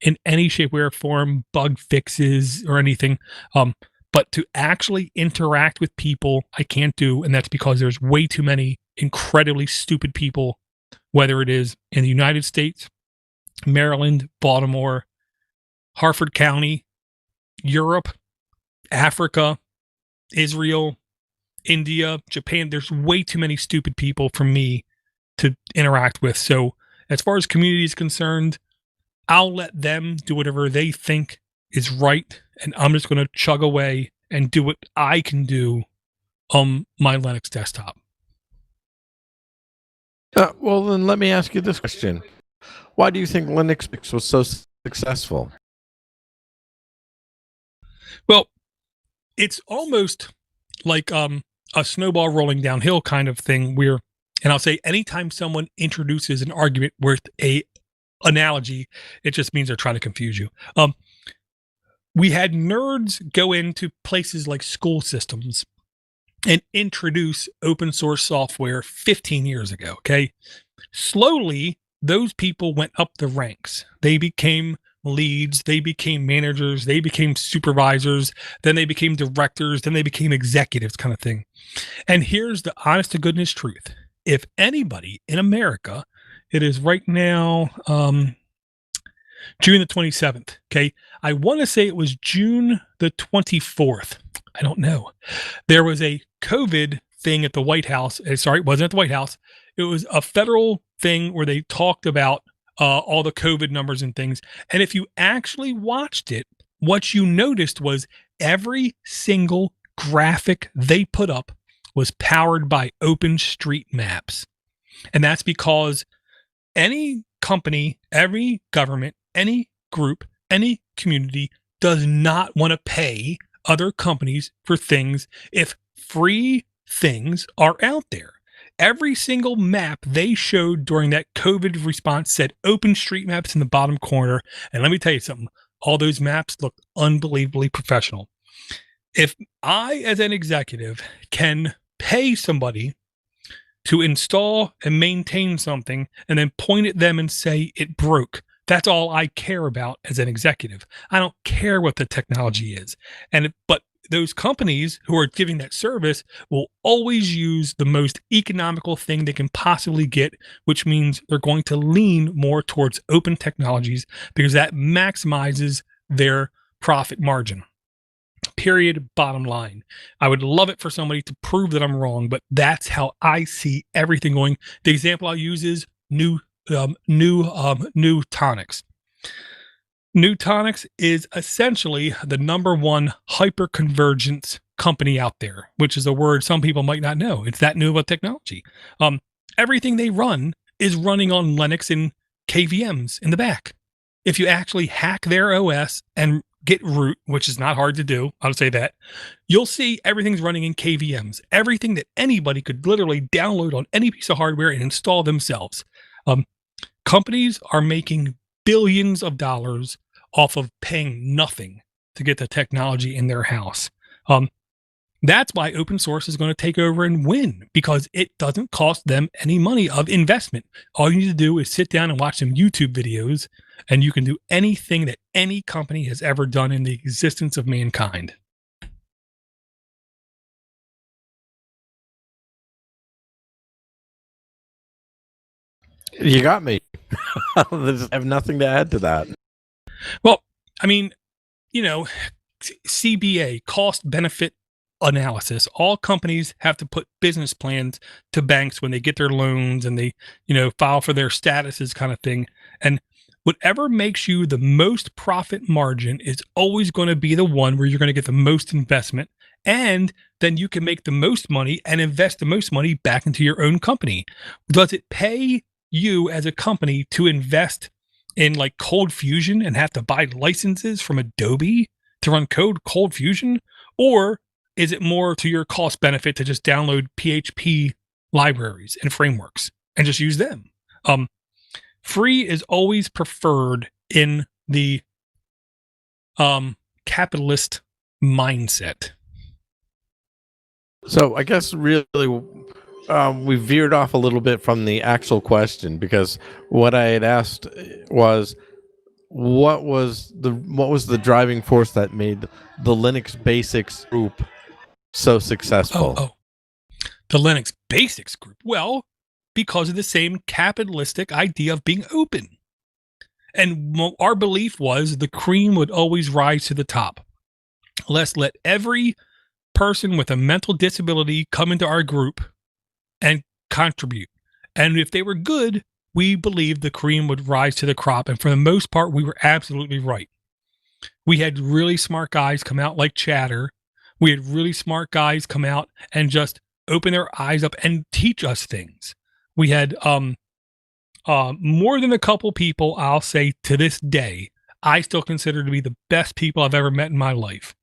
in any shape, way, or form, bug fixes or anything. But to actually interact with people, I can't do. And that's because there's way too many incredibly stupid people, whether it is in the United States, Maryland, Baltimore, Harford County, Europe, Africa, Israel, India, Japan. There's way too many stupid people for me to interact with. So as far as community is concerned, I'll let them do whatever they think is right, and I'm just going to chug away and do what I can do on my Linux desktop. Well, then let me ask you this question. Why do you think Linux was so successful? Well, it's almost like a snowball rolling downhill kind of thing where, and I'll say anytime someone introduces an argument worth a analogy, it just means they're trying to confuse you. We had nerds go into places like school systems and introduce open source software 15 years ago. Okay. Slowly, those people went up the ranks. They became leads, they became managers, they became supervisors, then they became directors, then they became executives, kind of thing. And here's the honest to goodness truth. If anybody in America, it is right now, June the 27th. Okay. I want to say it was June the 24th. I don't know. There was a COVID thing at the White House. Sorry, it wasn't at the White House. It was a federal thing where they talked about all the COVID numbers and things. And if you actually watched it, what you noticed was every single graphic they put up was powered by OpenStreetMaps. And that's because any company, every government, any group, any community does not want to pay other companies for things if free things are out there. Every single map they showed during that COVID response said OpenStreetMaps in the bottom corner. And let me tell you something, all those maps look unbelievably professional. If I, as an executive, can pay somebody to install and maintain something and then point at them and say it broke, that's all I care about as an executive. I don't care what the technology is. But those companies who are giving that service will always use the most economical thing they can possibly get, which means they're going to lean more towards open technologies because that maximizes their profit margin. Period. Bottom line. I would love it for somebody to prove that I'm wrong, but that's how I see everything going. The example I'll use is Nutanix. Nutanix is essentially the number one hyperconvergence company out there, which is a word some people might not know. It's that new of a technology. Everything they run is running on Linux and KVMs in the back. If you actually hack their OS and get root, which is not hard to do, I'll say that, you'll see everything's running in KVMs. Everything that anybody could literally download on any piece of hardware and install themselves. Companies are making billions of dollars off of paying nothing to get the technology in their house. That's why open source is going to take over and win, because it doesn't cost them any money of investment. All you need to do is sit down and watch some YouTube videos, and you can do anything that any company has ever done in the existence of mankind. You got me. I have nothing to add to that. Well, I mean, CBA, cost benefit analysis. All companies have to put business plans to banks when they get their loans and they, file for their statuses kind of thing. And whatever makes you the most profit margin is always going to be the one where you're going to get the most investment. And then you can make the most money and invest the most money back into your own company. Does it pay you as a company to invest in like Cold Fusion and have to buy licenses from Adobe to run Cold Fusion? Or is it more to your cost benefit to just download PHP libraries and frameworks and just use them? Free is always preferred in the capitalist mindset. So I guess really we veered off a little bit from the actual question, because what I had asked was what was the driving force that made the Linux Basics group so successful? Oh, the Linux Basics group. Well, because of the same capitalistic idea of being open. And our belief was the cream would always rise to the top. Let's let every person with a mental disability come into our group and contribute. And if they were good, we believed the cream would rise to the crop. And for the most part, we were absolutely right. We had really smart guys come out like Chatter. We had really smart guys come out and just open their eyes up and teach us things. We had more than a couple people, I'll say to this day, I still consider to be the best people I've ever met in my life.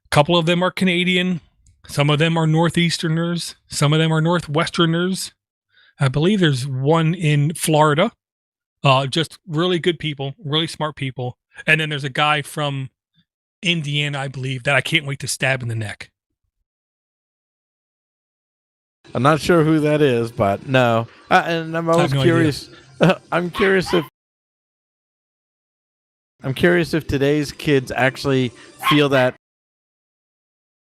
A couple of them are Canadian. Some of them are Northeasterners. Some of them are Northwesterners. I believe there's one in Florida. Just really good people, really smart people. And then there's a guy from Indiana, I believe, that I can't wait to stab in the neck. I'm not sure who that is, but no. And I'm always curious. I'm curious if today's kids actually feel that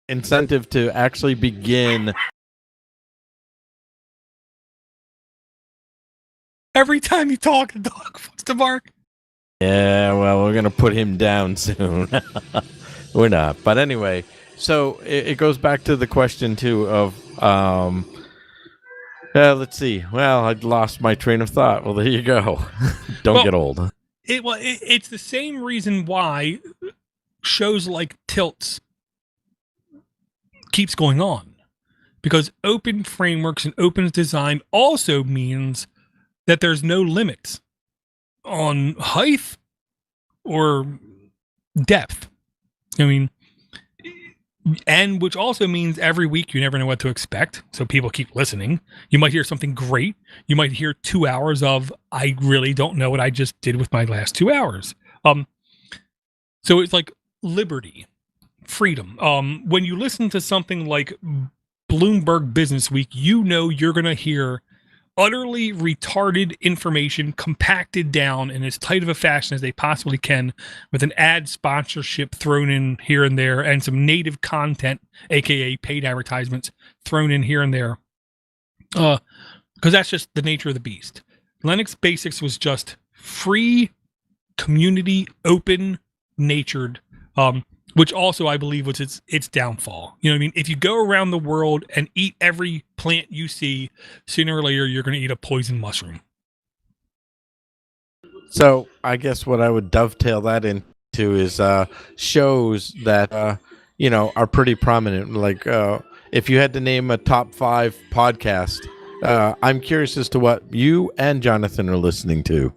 incentive to actually begin. Every time you talk, the dog wants to bark. Yeah, well, we're going to put him down soon. We're not. But anyway, so it goes back to the question, too, of, let's see. Well, I lost my train of thought. Well, there you go. Don't get old. It's the same reason why shows like Tilts keeps going on. Because open frameworks and open design also means that there's no limits on height or depth. I mean, and which also means every week you never know what to expect. So people keep listening. You might hear something great. You might hear 2 hours of, I really don't know what I just did with my last 2 hours. So it's like liberty, freedom. When you listen to something like Bloomberg Business Week, you know you're going to hear utterly retarded information compacted down in as tight of a fashion as they possibly can, with an ad sponsorship thrown in here and there and some native content, aka paid advertisements, thrown in here and there. Because that's just the nature of the beast. Linux Basics was just free, community, open natured, which also I believe was its downfall. You know what I mean? If you go around the world and eat every plant you see, sooner or later you're going to eat a poison mushroom. So I guess what I would dovetail that into is shows that are pretty prominent. Like if you had to name a top 5 podcast, I'm curious as to what you and Jonathan are listening to.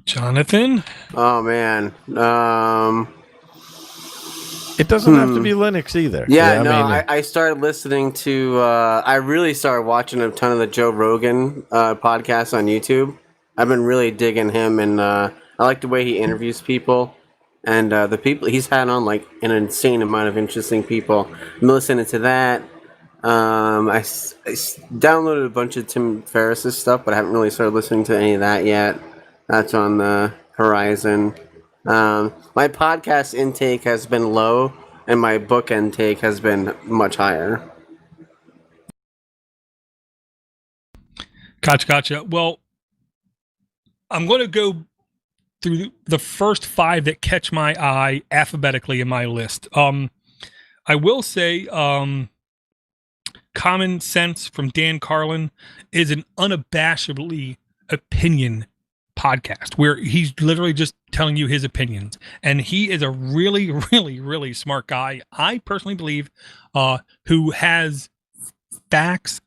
Jonathan? Oh man. It doesn't have to be Linux either. Yeah, I started listening to. I really started watching a ton of the Joe Rogan podcasts on YouTube. I've been really digging him, and I like the way he interviews people, and the people he's had on like an insane amount of interesting people. I'm listening to that. I downloaded a bunch of Tim Ferriss's stuff, but I haven't really started listening to any of that yet. That's on the horizon. My podcast intake has been low, and my book intake has been much higher. Gotcha. Well, I'm going to go through the first 5 that catch my eye alphabetically in my list. I will say Common Sense from Dan Carlin is an unabashedly opinion podcast where he's literally just telling you his opinions, and he is a really, really, really smart guy. I personally believe who has facts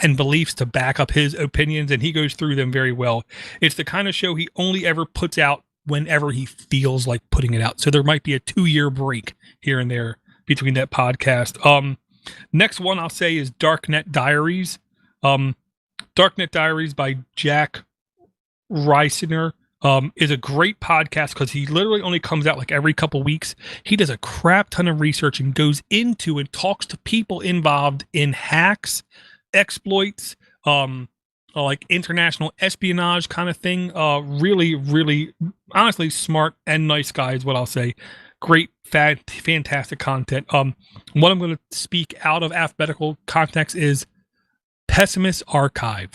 and beliefs to back up his opinions, and he goes through them very well. It's the kind of show he only ever puts out whenever he feels like putting it out, so there might be a 2-year break here and there between that podcast. Next one I'll say is Darknet Diaries. Darknet Diaries by Jack Reisner is a great podcast because he literally only comes out like every couple weeks. He does a crap ton of research and goes into and talks to people involved in hacks, exploits, like international espionage kind of thing. Really, really, honestly, smart and nice guy is what I'll say. Great, fantastic content. What I'm going to speak out of alphabetical context is Pessimist Archive.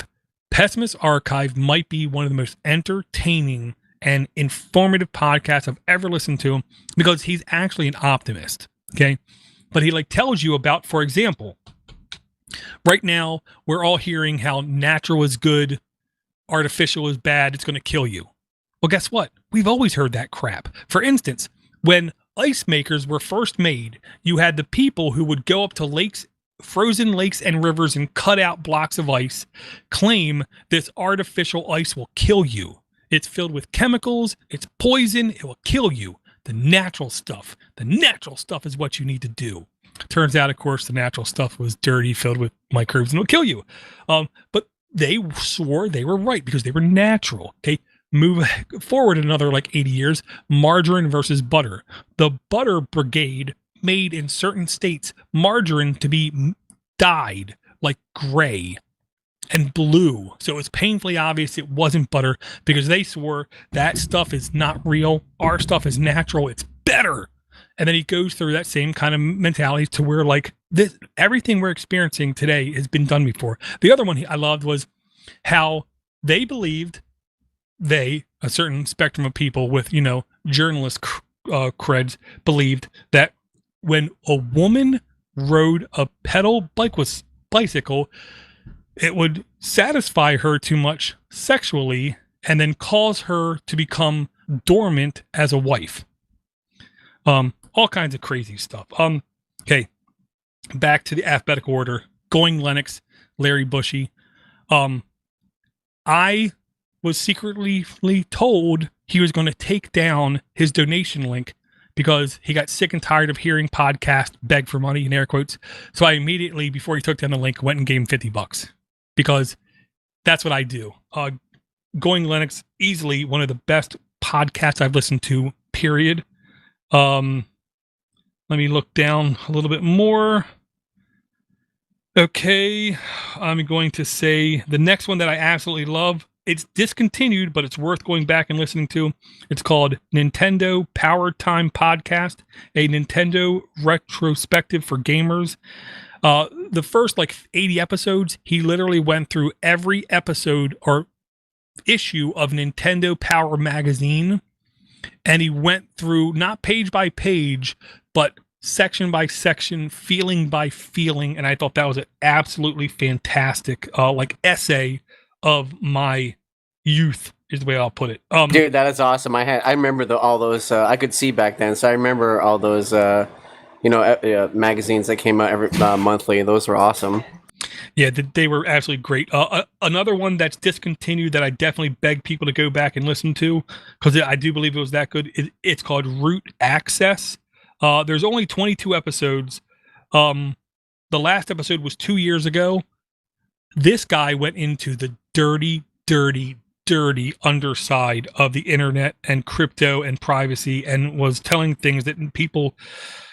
Pessimist Archive might be one of the most entertaining and informative podcasts I've ever listened to because he's actually an optimist. Okay. But he tells you about, for example, right now we're all hearing how natural is good, artificial is bad, it's going to kill you. Well, guess what? We've always heard that crap. For instance, when ice makers were first made, you had the people who would go up to lakes, frozen lakes and rivers, and cut out blocks of ice, claim this artificial ice will kill you. It's filled with chemicals, it's poison, it will kill you. The natural stuff is what you need to do. Turns out, of course, the natural stuff was dirty, filled with microbes, and will kill you. But they swore they were right because they were natural. Okay, move forward another 80 years, margarine versus butter. The butter brigade made in certain states margarine to be dyed like gray and blue, so it was painfully obvious it wasn't butter because they swore that stuff is not real, our stuff is natural, it's better. And then he goes through that same kind of mentality to where this everything we're experiencing today has been done before. The other one I loved was how they believed, a certain spectrum of people with journalist creds believed that when a woman rode a pedal bicycle, it would satisfy her too much sexually and then cause her to become dormant as a wife. All kinds of crazy stuff. Okay, back to the alphabetical order. Going Linux, Larry Bushy. I was secretly told he was going to take down his donation link because he got sick and tired of hearing podcasts beg for money in air quotes. So I immediately, before he took down the link, went and gave him $50 because that's what I do. Going Linux, easily one of the best podcasts I've listened to, period. Let me look down a little bit more. Okay, I'm going to say the next one that I absolutely love. It's discontinued, but it's worth going back and listening to. It's called Nintendo Power Time Podcast, a Nintendo retrospective for gamers. The first 80 episodes, he literally went through every episode or issue of Nintendo Power Magazine, and he went through not page by page, but section by section, feeling by feeling, and I thought that was an absolutely fantastic essay of my youth is the way I'll put it. Dude, that is awesome. I remember all those. I could see back then, so I remember all those. Magazines that came out every monthly. Those were awesome. Yeah, they were absolutely great. Another one that's discontinued that I definitely beg people to go back and listen to, because I do believe it was that good. It's called Root Access. There's only 22 episodes. The last episode was 2 years ago. This guy went into the dirty underside of the internet and crypto and privacy, and was telling things that people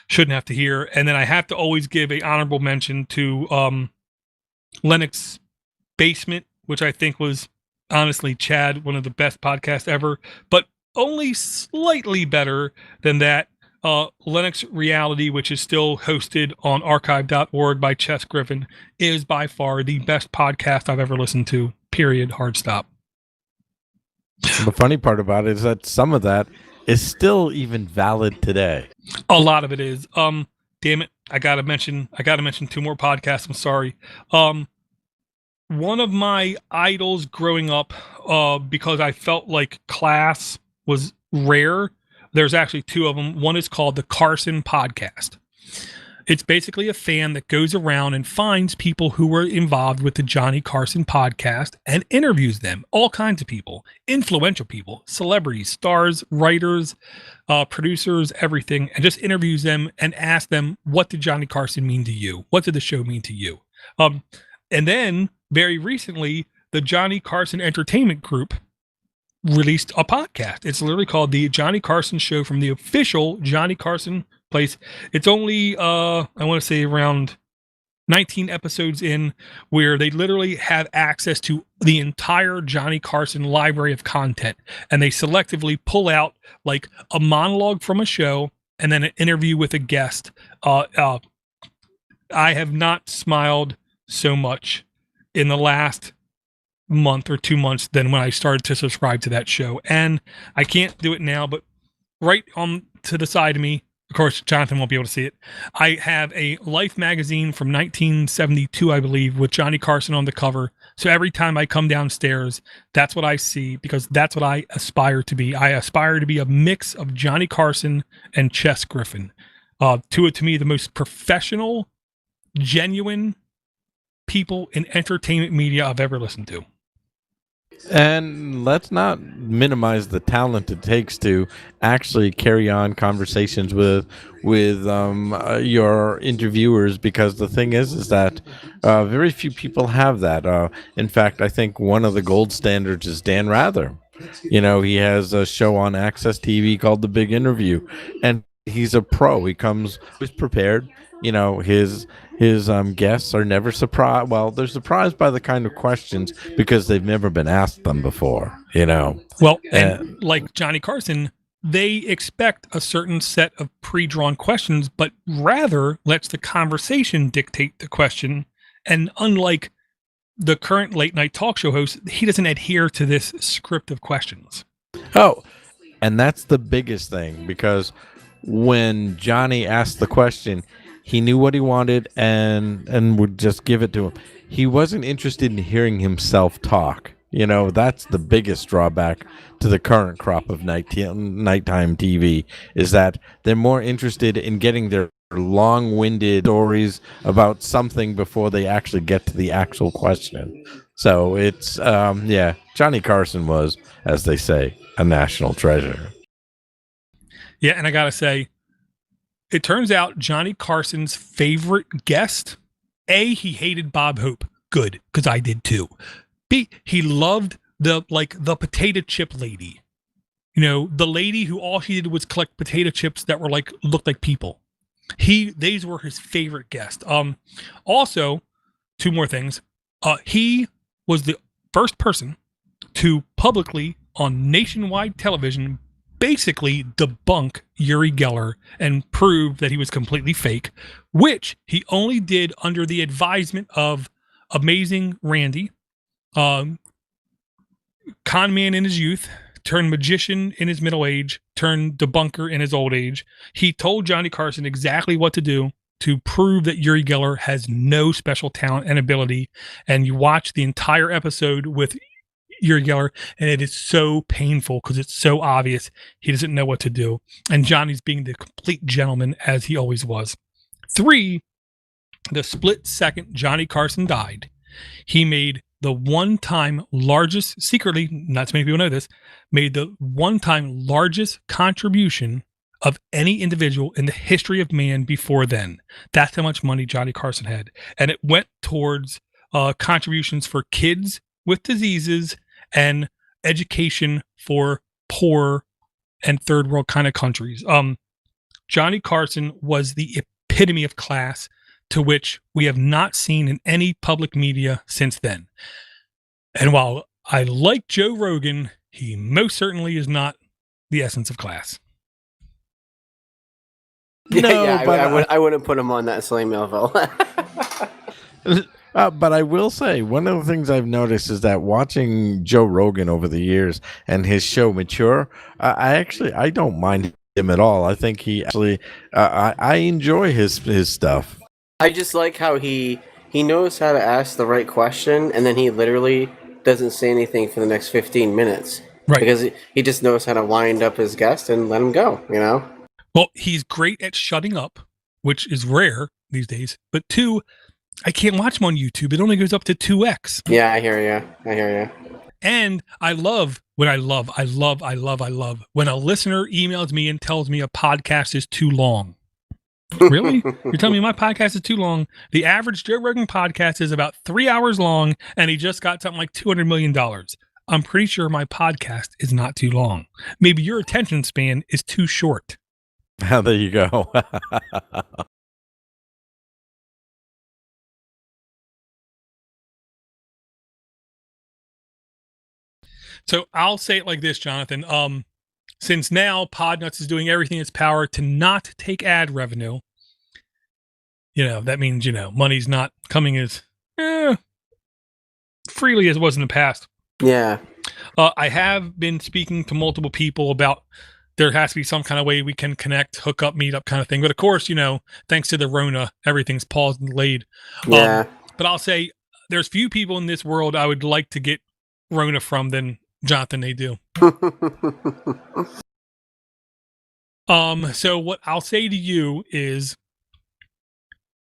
shouldn't have to hear. And then I have to always give a honorable mention to Lennox Basement, which I think was honestly, Chad, one of the best podcasts ever, but only slightly better than that. Lennox Reality, which is still hosted on archive.org by Chess Griffin, is by far the best podcast I've ever listened to, period, hard stop. The funny part about it is that some of that is still even valid today. A lot of it is. Damn it, I gotta mention 2 more podcasts. I'm sorry. One of my idols growing up, because I felt like class was rare. There's actually 2 of them. One is called the Carson Podcast. It's basically a fan that goes around and finds people who were involved with the Johnny Carson podcast and interviews them. All kinds of people, influential people, celebrities, stars, writers, producers, everything, and just interviews them and asks them, what did Johnny Carson mean to you? What did the show mean to you? And then very recently, the Johnny Carson Entertainment Group released a podcast. It's literally called The Johnny Carson Show, from the official Johnny Carson place. It's only, I want to say around 19 episodes in, where they literally have access to the entire Johnny Carson library of content. And they selectively pull out like a monologue from a show and then an interview with a guest. I have not smiled so much in the last month or 2 months than when I started to subscribe to that show. And I can't do it now, but right on to the side of me, of course, Jonathan won't be able to see it, I have a Life magazine from 1972, I believe, with Johnny Carson on the cover. So every time I come downstairs, that's what I see, because that's what I aspire to be. I aspire to be a mix of Johnny Carson and Chess Griffin. To me, the most professional, genuine people in entertainment media I've ever listened to. And let's not minimize the talent it takes to actually carry on conversations with your interviewers, because the thing is that very few people have that. In fact, I think one of the gold standards is Dan Rather. You know, he has a show on Access TV called The Big Interview, and he's a pro. He comes prepared. You know, his guests are never surprised. Well, they're surprised by the kind of questions because they've never been asked them before, you know. Well, and like Johnny Carson, they expect a certain set of pre-drawn questions, but rather lets the conversation dictate the question. And unlike the current late night talk show host, he doesn't adhere to this script of questions. Oh, and that's the biggest thing, because when Johnny asked the question, he knew what he wanted and would just give it to him. He wasn't interested in hearing himself talk. You know, that's the biggest drawback to the current crop of nighttime TV, is that they're more interested in getting their long-winded stories about something before they actually get to the actual question. So it's, Johnny Carson was, as they say, a national treasure. Yeah, and I gotta say, it turns out Johnny Carson's favorite guest, A, he hated Bob Hope. Good, because I did too. B, he loved the potato chip lady. You know, the lady who all she did was collect potato chips that were looked like people. These were his favorite guests. Also, 2 more things. He was the first person to publicly, on nationwide television, basically debunk Uri Geller and prove that he was completely fake, which he only did under the advisement of Amazing Randy, con man in his youth, turned magician in his middle age, turned debunker in his old age. He told Johnny Carson exactly what to do to prove that Uri Geller has no special talent and ability. And you watch the entire episode with Uri Geller, and it is so painful because it's so obvious he doesn't know what to do. And Johnny's being the complete gentleman as he always was. 3, the split second Johnny Carson died, he made the one-time largest, secretly, not too many people know this, made the one-time largest contribution of any individual in the history of man before then. That's how much money Johnny Carson had. And it went towards contributions for kids with diseases and education for poor and third world kind of countries. Johnny Carson was the epitome of class, to which we have not seen in any public media since then. And while I like Joe Rogan, he most certainly is not the essence of class. I wouldn't put him on that same level. But I will say, one of the things I've noticed is that watching Joe Rogan over the years and his show mature, I don't mind him at all. I think he actually, I enjoy his stuff. I just like how he knows how to ask the right question, and then he literally doesn't say anything for the next 15 minutes. Right. Because he just knows how to wind up his guest and let him go, you know? Well, he's great at shutting up, which is rare these days. But 2, I can't watch him on YouTube. It only goes up to 2x. Yeah, I hear you. And I love when a listener emails me and tells me a podcast is too long. Really? You're telling me my podcast is too long? The average Joe Rogan podcast is about 3 hours long, and he just got something like $200 million. I'm pretty sure my podcast is not too long. Maybe your attention span is too short. There you go. So I'll say it like this, Jonathan. Since now Podnuts is doing everything in its power to not take ad revenue, that means, money's not coming as freely as it was in the past. Yeah. I have been speaking to multiple people about there has to be some kind of way we can connect, hook up, meet up kind of thing. But of course, thanks to the Rona, everything's paused and delayed. Yeah. But I'll say there's few people in this world I would like to get Rona from than Jonathan they do. So what I'll say to you is,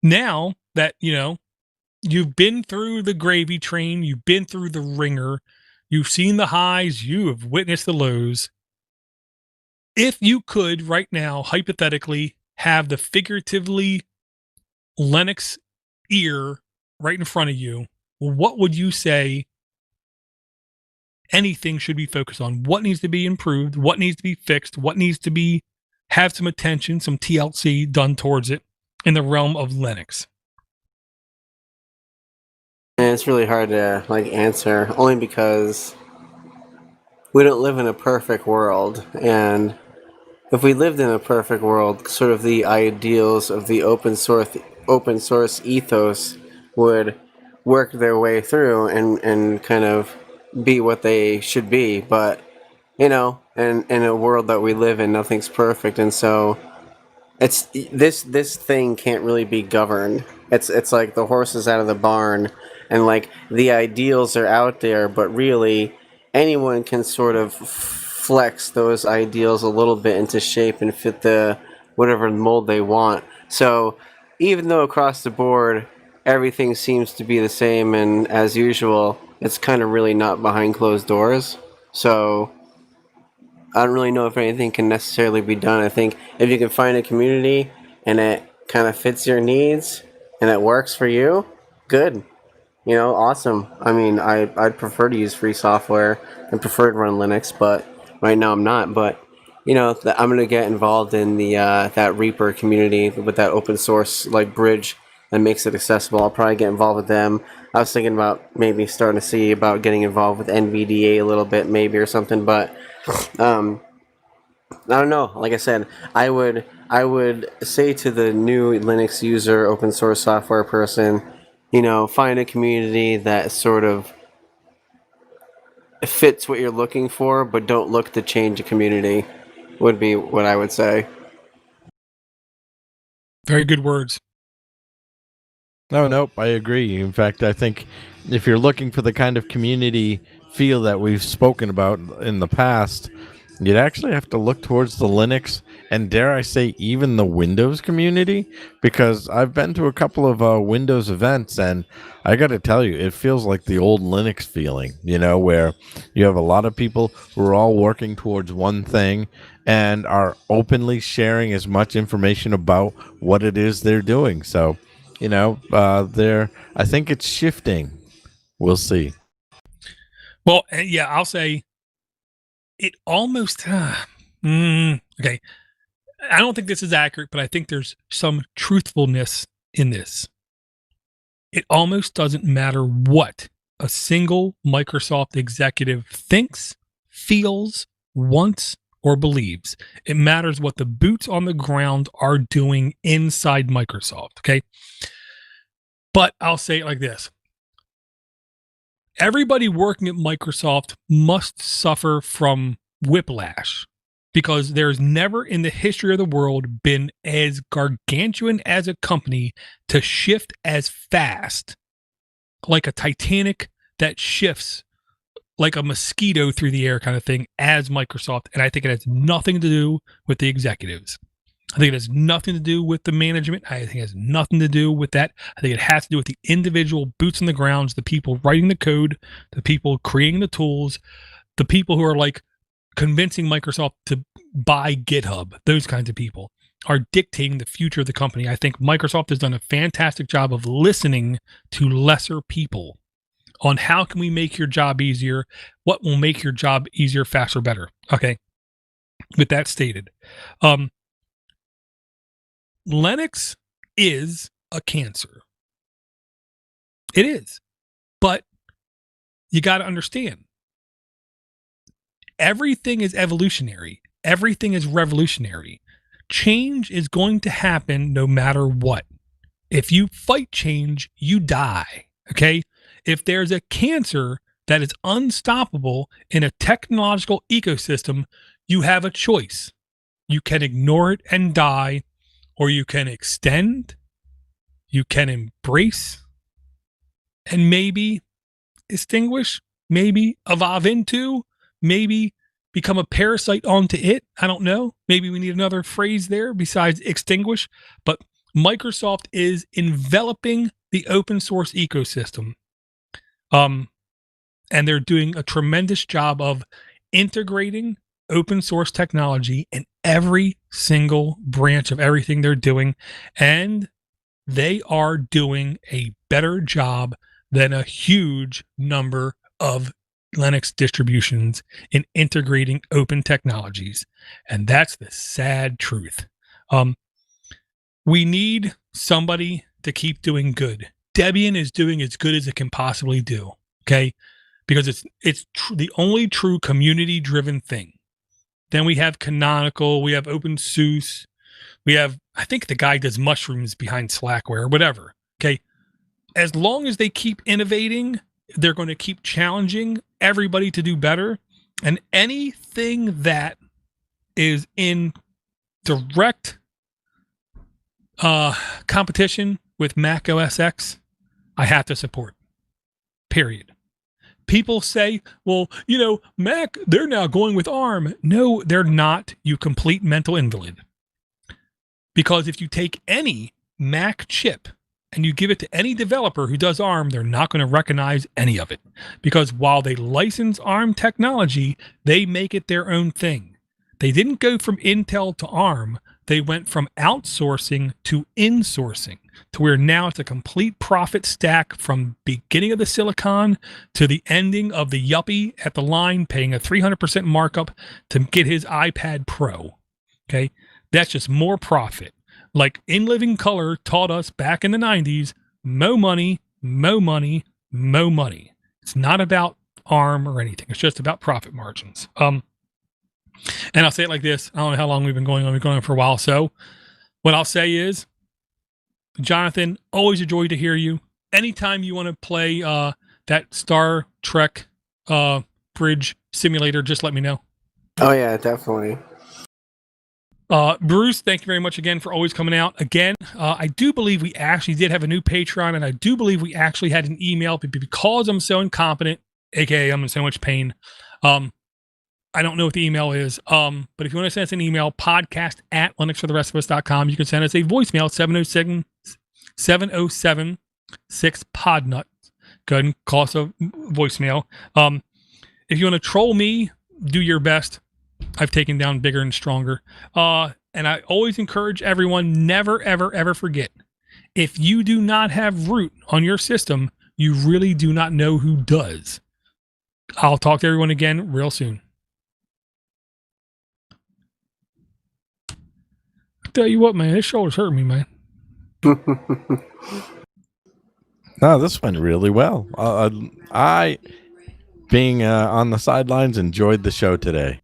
now that you've been through the gravy train, you've been through the ringer, you've seen the highs, you have witnessed the lows. If you could right now hypothetically have the figuratively Lennox ear right in front of you, what would you say anything should be focused on? What needs to be improved? What needs to be fixed? What needs to have some attention, some TLC done towards it in the realm of Linux? And it's really hard to answer, only because we don't live in a perfect world. And if we lived in a perfect world, sort of the ideals of the open source ethos would work their way through and kind of be what they should be. But in a world that we live in, nothing's perfect, and so it's this thing can't really be governed. It's like the horse is out of the barn, and the ideals are out there, but really anyone can sort of flex those ideals a little bit into shape and fit the whatever mold they want. So even though across the board everything seems to be the same and as usual, it's kind of really not behind closed doors. So I don't really know if anything can necessarily be done. I think if you can find a community and it kind of fits your needs and it works for you, good. Awesome. I mean, I'd prefer to use free software and prefer to run Linux, but right now I'm not. But, I'm going to get involved in the that Reaper community with that open source bridge that makes it accessible. I'll probably get involved with them. I was thinking about maybe starting to see about getting involved with NVDA a little bit maybe or something, but I don't know. Like I said, I would say to the new Linux user, open source software person, find a community that sort of fits what you're looking for, but don't look to change a community, would be what I would say. Very good words. Nope, I agree. In fact, I think if you're looking for the kind of community feel that we've spoken about in the past, you'd actually have to look towards the Linux and, dare I say, even the Windows community, because I've been to a couple of Windows events, and I got to tell you, it feels like the old Linux feeling, where you have a lot of people who are all working towards one thing and are openly sharing as much information about what it is they're doing. So, I think it's shifting. We'll see. Well, yeah, I'll say it almost, okay. I don't think this is accurate, but I think there's some truthfulness in this. It almost doesn't matter what a single Microsoft executive thinks, feels, wants, or believes. It matters what the boots on the ground are doing inside Microsoft, okay? But I'll say it like this. Everybody working at Microsoft must suffer from whiplash, because there's never in the history of the world been as gargantuan as a company to shift as fast, like a Titanic that shifts like a mosquito through the air kind of thing, as Microsoft. And I think it has nothing to do with the executives. I think it has nothing to do with the management. I think it has nothing to do with that. I think it has to do with the individual boots on the grounds, the people writing the code, the people creating the tools, the people who are like convincing Microsoft to buy GitHub. Those kinds of people are dictating the future of the company. I think Microsoft has done a fantastic job of listening to lesser people on how can we make your job easier, what will make your job easier, faster, better. Okay. With that stated, Linux is a cancer. It is. But you got to understand, everything is evolutionary. Everything is revolutionary. Change is going to happen no matter what. If you fight change, you die. Okay? If there's a cancer that is unstoppable in a technological ecosystem, you have a choice. You can ignore it and die, or you can extend, you can embrace, and maybe extinguish, maybe evolve into, maybe become a parasite onto it. I don't know. Maybe we need another phrase there besides extinguish. But Microsoft is enveloping the open source ecosystem. And they're doing a tremendous job of integrating open source technology in every single branch of everything they're doing. And they are doing a better job than a huge number of Linux distributions in integrating open technologies. And that's the sad truth. We need somebody to keep doing good. Debian is doing as good as it can possibly do. Okay. Because it's the only true community driven thing. Then we have Canonical, we have OpenSUSE, we have, I think the guy does mushrooms behind Slackware or whatever. Okay. As long as they keep innovating, they're going to keep challenging everybody to do better. And anything that is in direct competition with Mac OS X, I have to support. Period. People say, well, Mac, they're now going with ARM. No, they're not, you complete mental invalid. Because if you take any Mac chip and you give it to any developer who does ARM, they're not going to recognize any of it. Because while they license ARM technology, they make it their own thing. They didn't go from Intel to ARM. They went from outsourcing to insourcing, to where now it's a complete profit stack from beginning of the silicon to the ending of the yuppie at the line paying a 300% markup to get his iPad Pro. Okay. That's just more profit. Like In Living Color taught us back in the 90s, mo money, mo money, mo money. It's not about ARM or anything. It's just about profit margins. And I'll say it like this. I don't know how long we've been going on. We've been going on for a while. So what I'll say is, Jonathan, always a joy to hear you. Anytime you want to play that Star Trek bridge simulator, just let me know. Oh, yeah, definitely. Bruce, thank you very much again for always coming out. Again, I do believe we actually did have a new Patreon, and I do believe we actually had an email, but because I'm so incompetent, aka I'm in so much pain. I don't know what the email is. But if you want to send us an email, podcast@linuxfortherestofus.com. You can send us a voicemail, 707-6 Go ahead and call us a voicemail. If you want to troll me, do your best. I've taken down bigger and stronger. And I always encourage everyone, never, ever, ever forget, if you do not have root on your system, you really do not know who does. I'll talk to everyone again real soon. I tell you what, man, this shoulder's hurting me, man. No, this went really well. I, being on the sidelines, enjoyed the show today.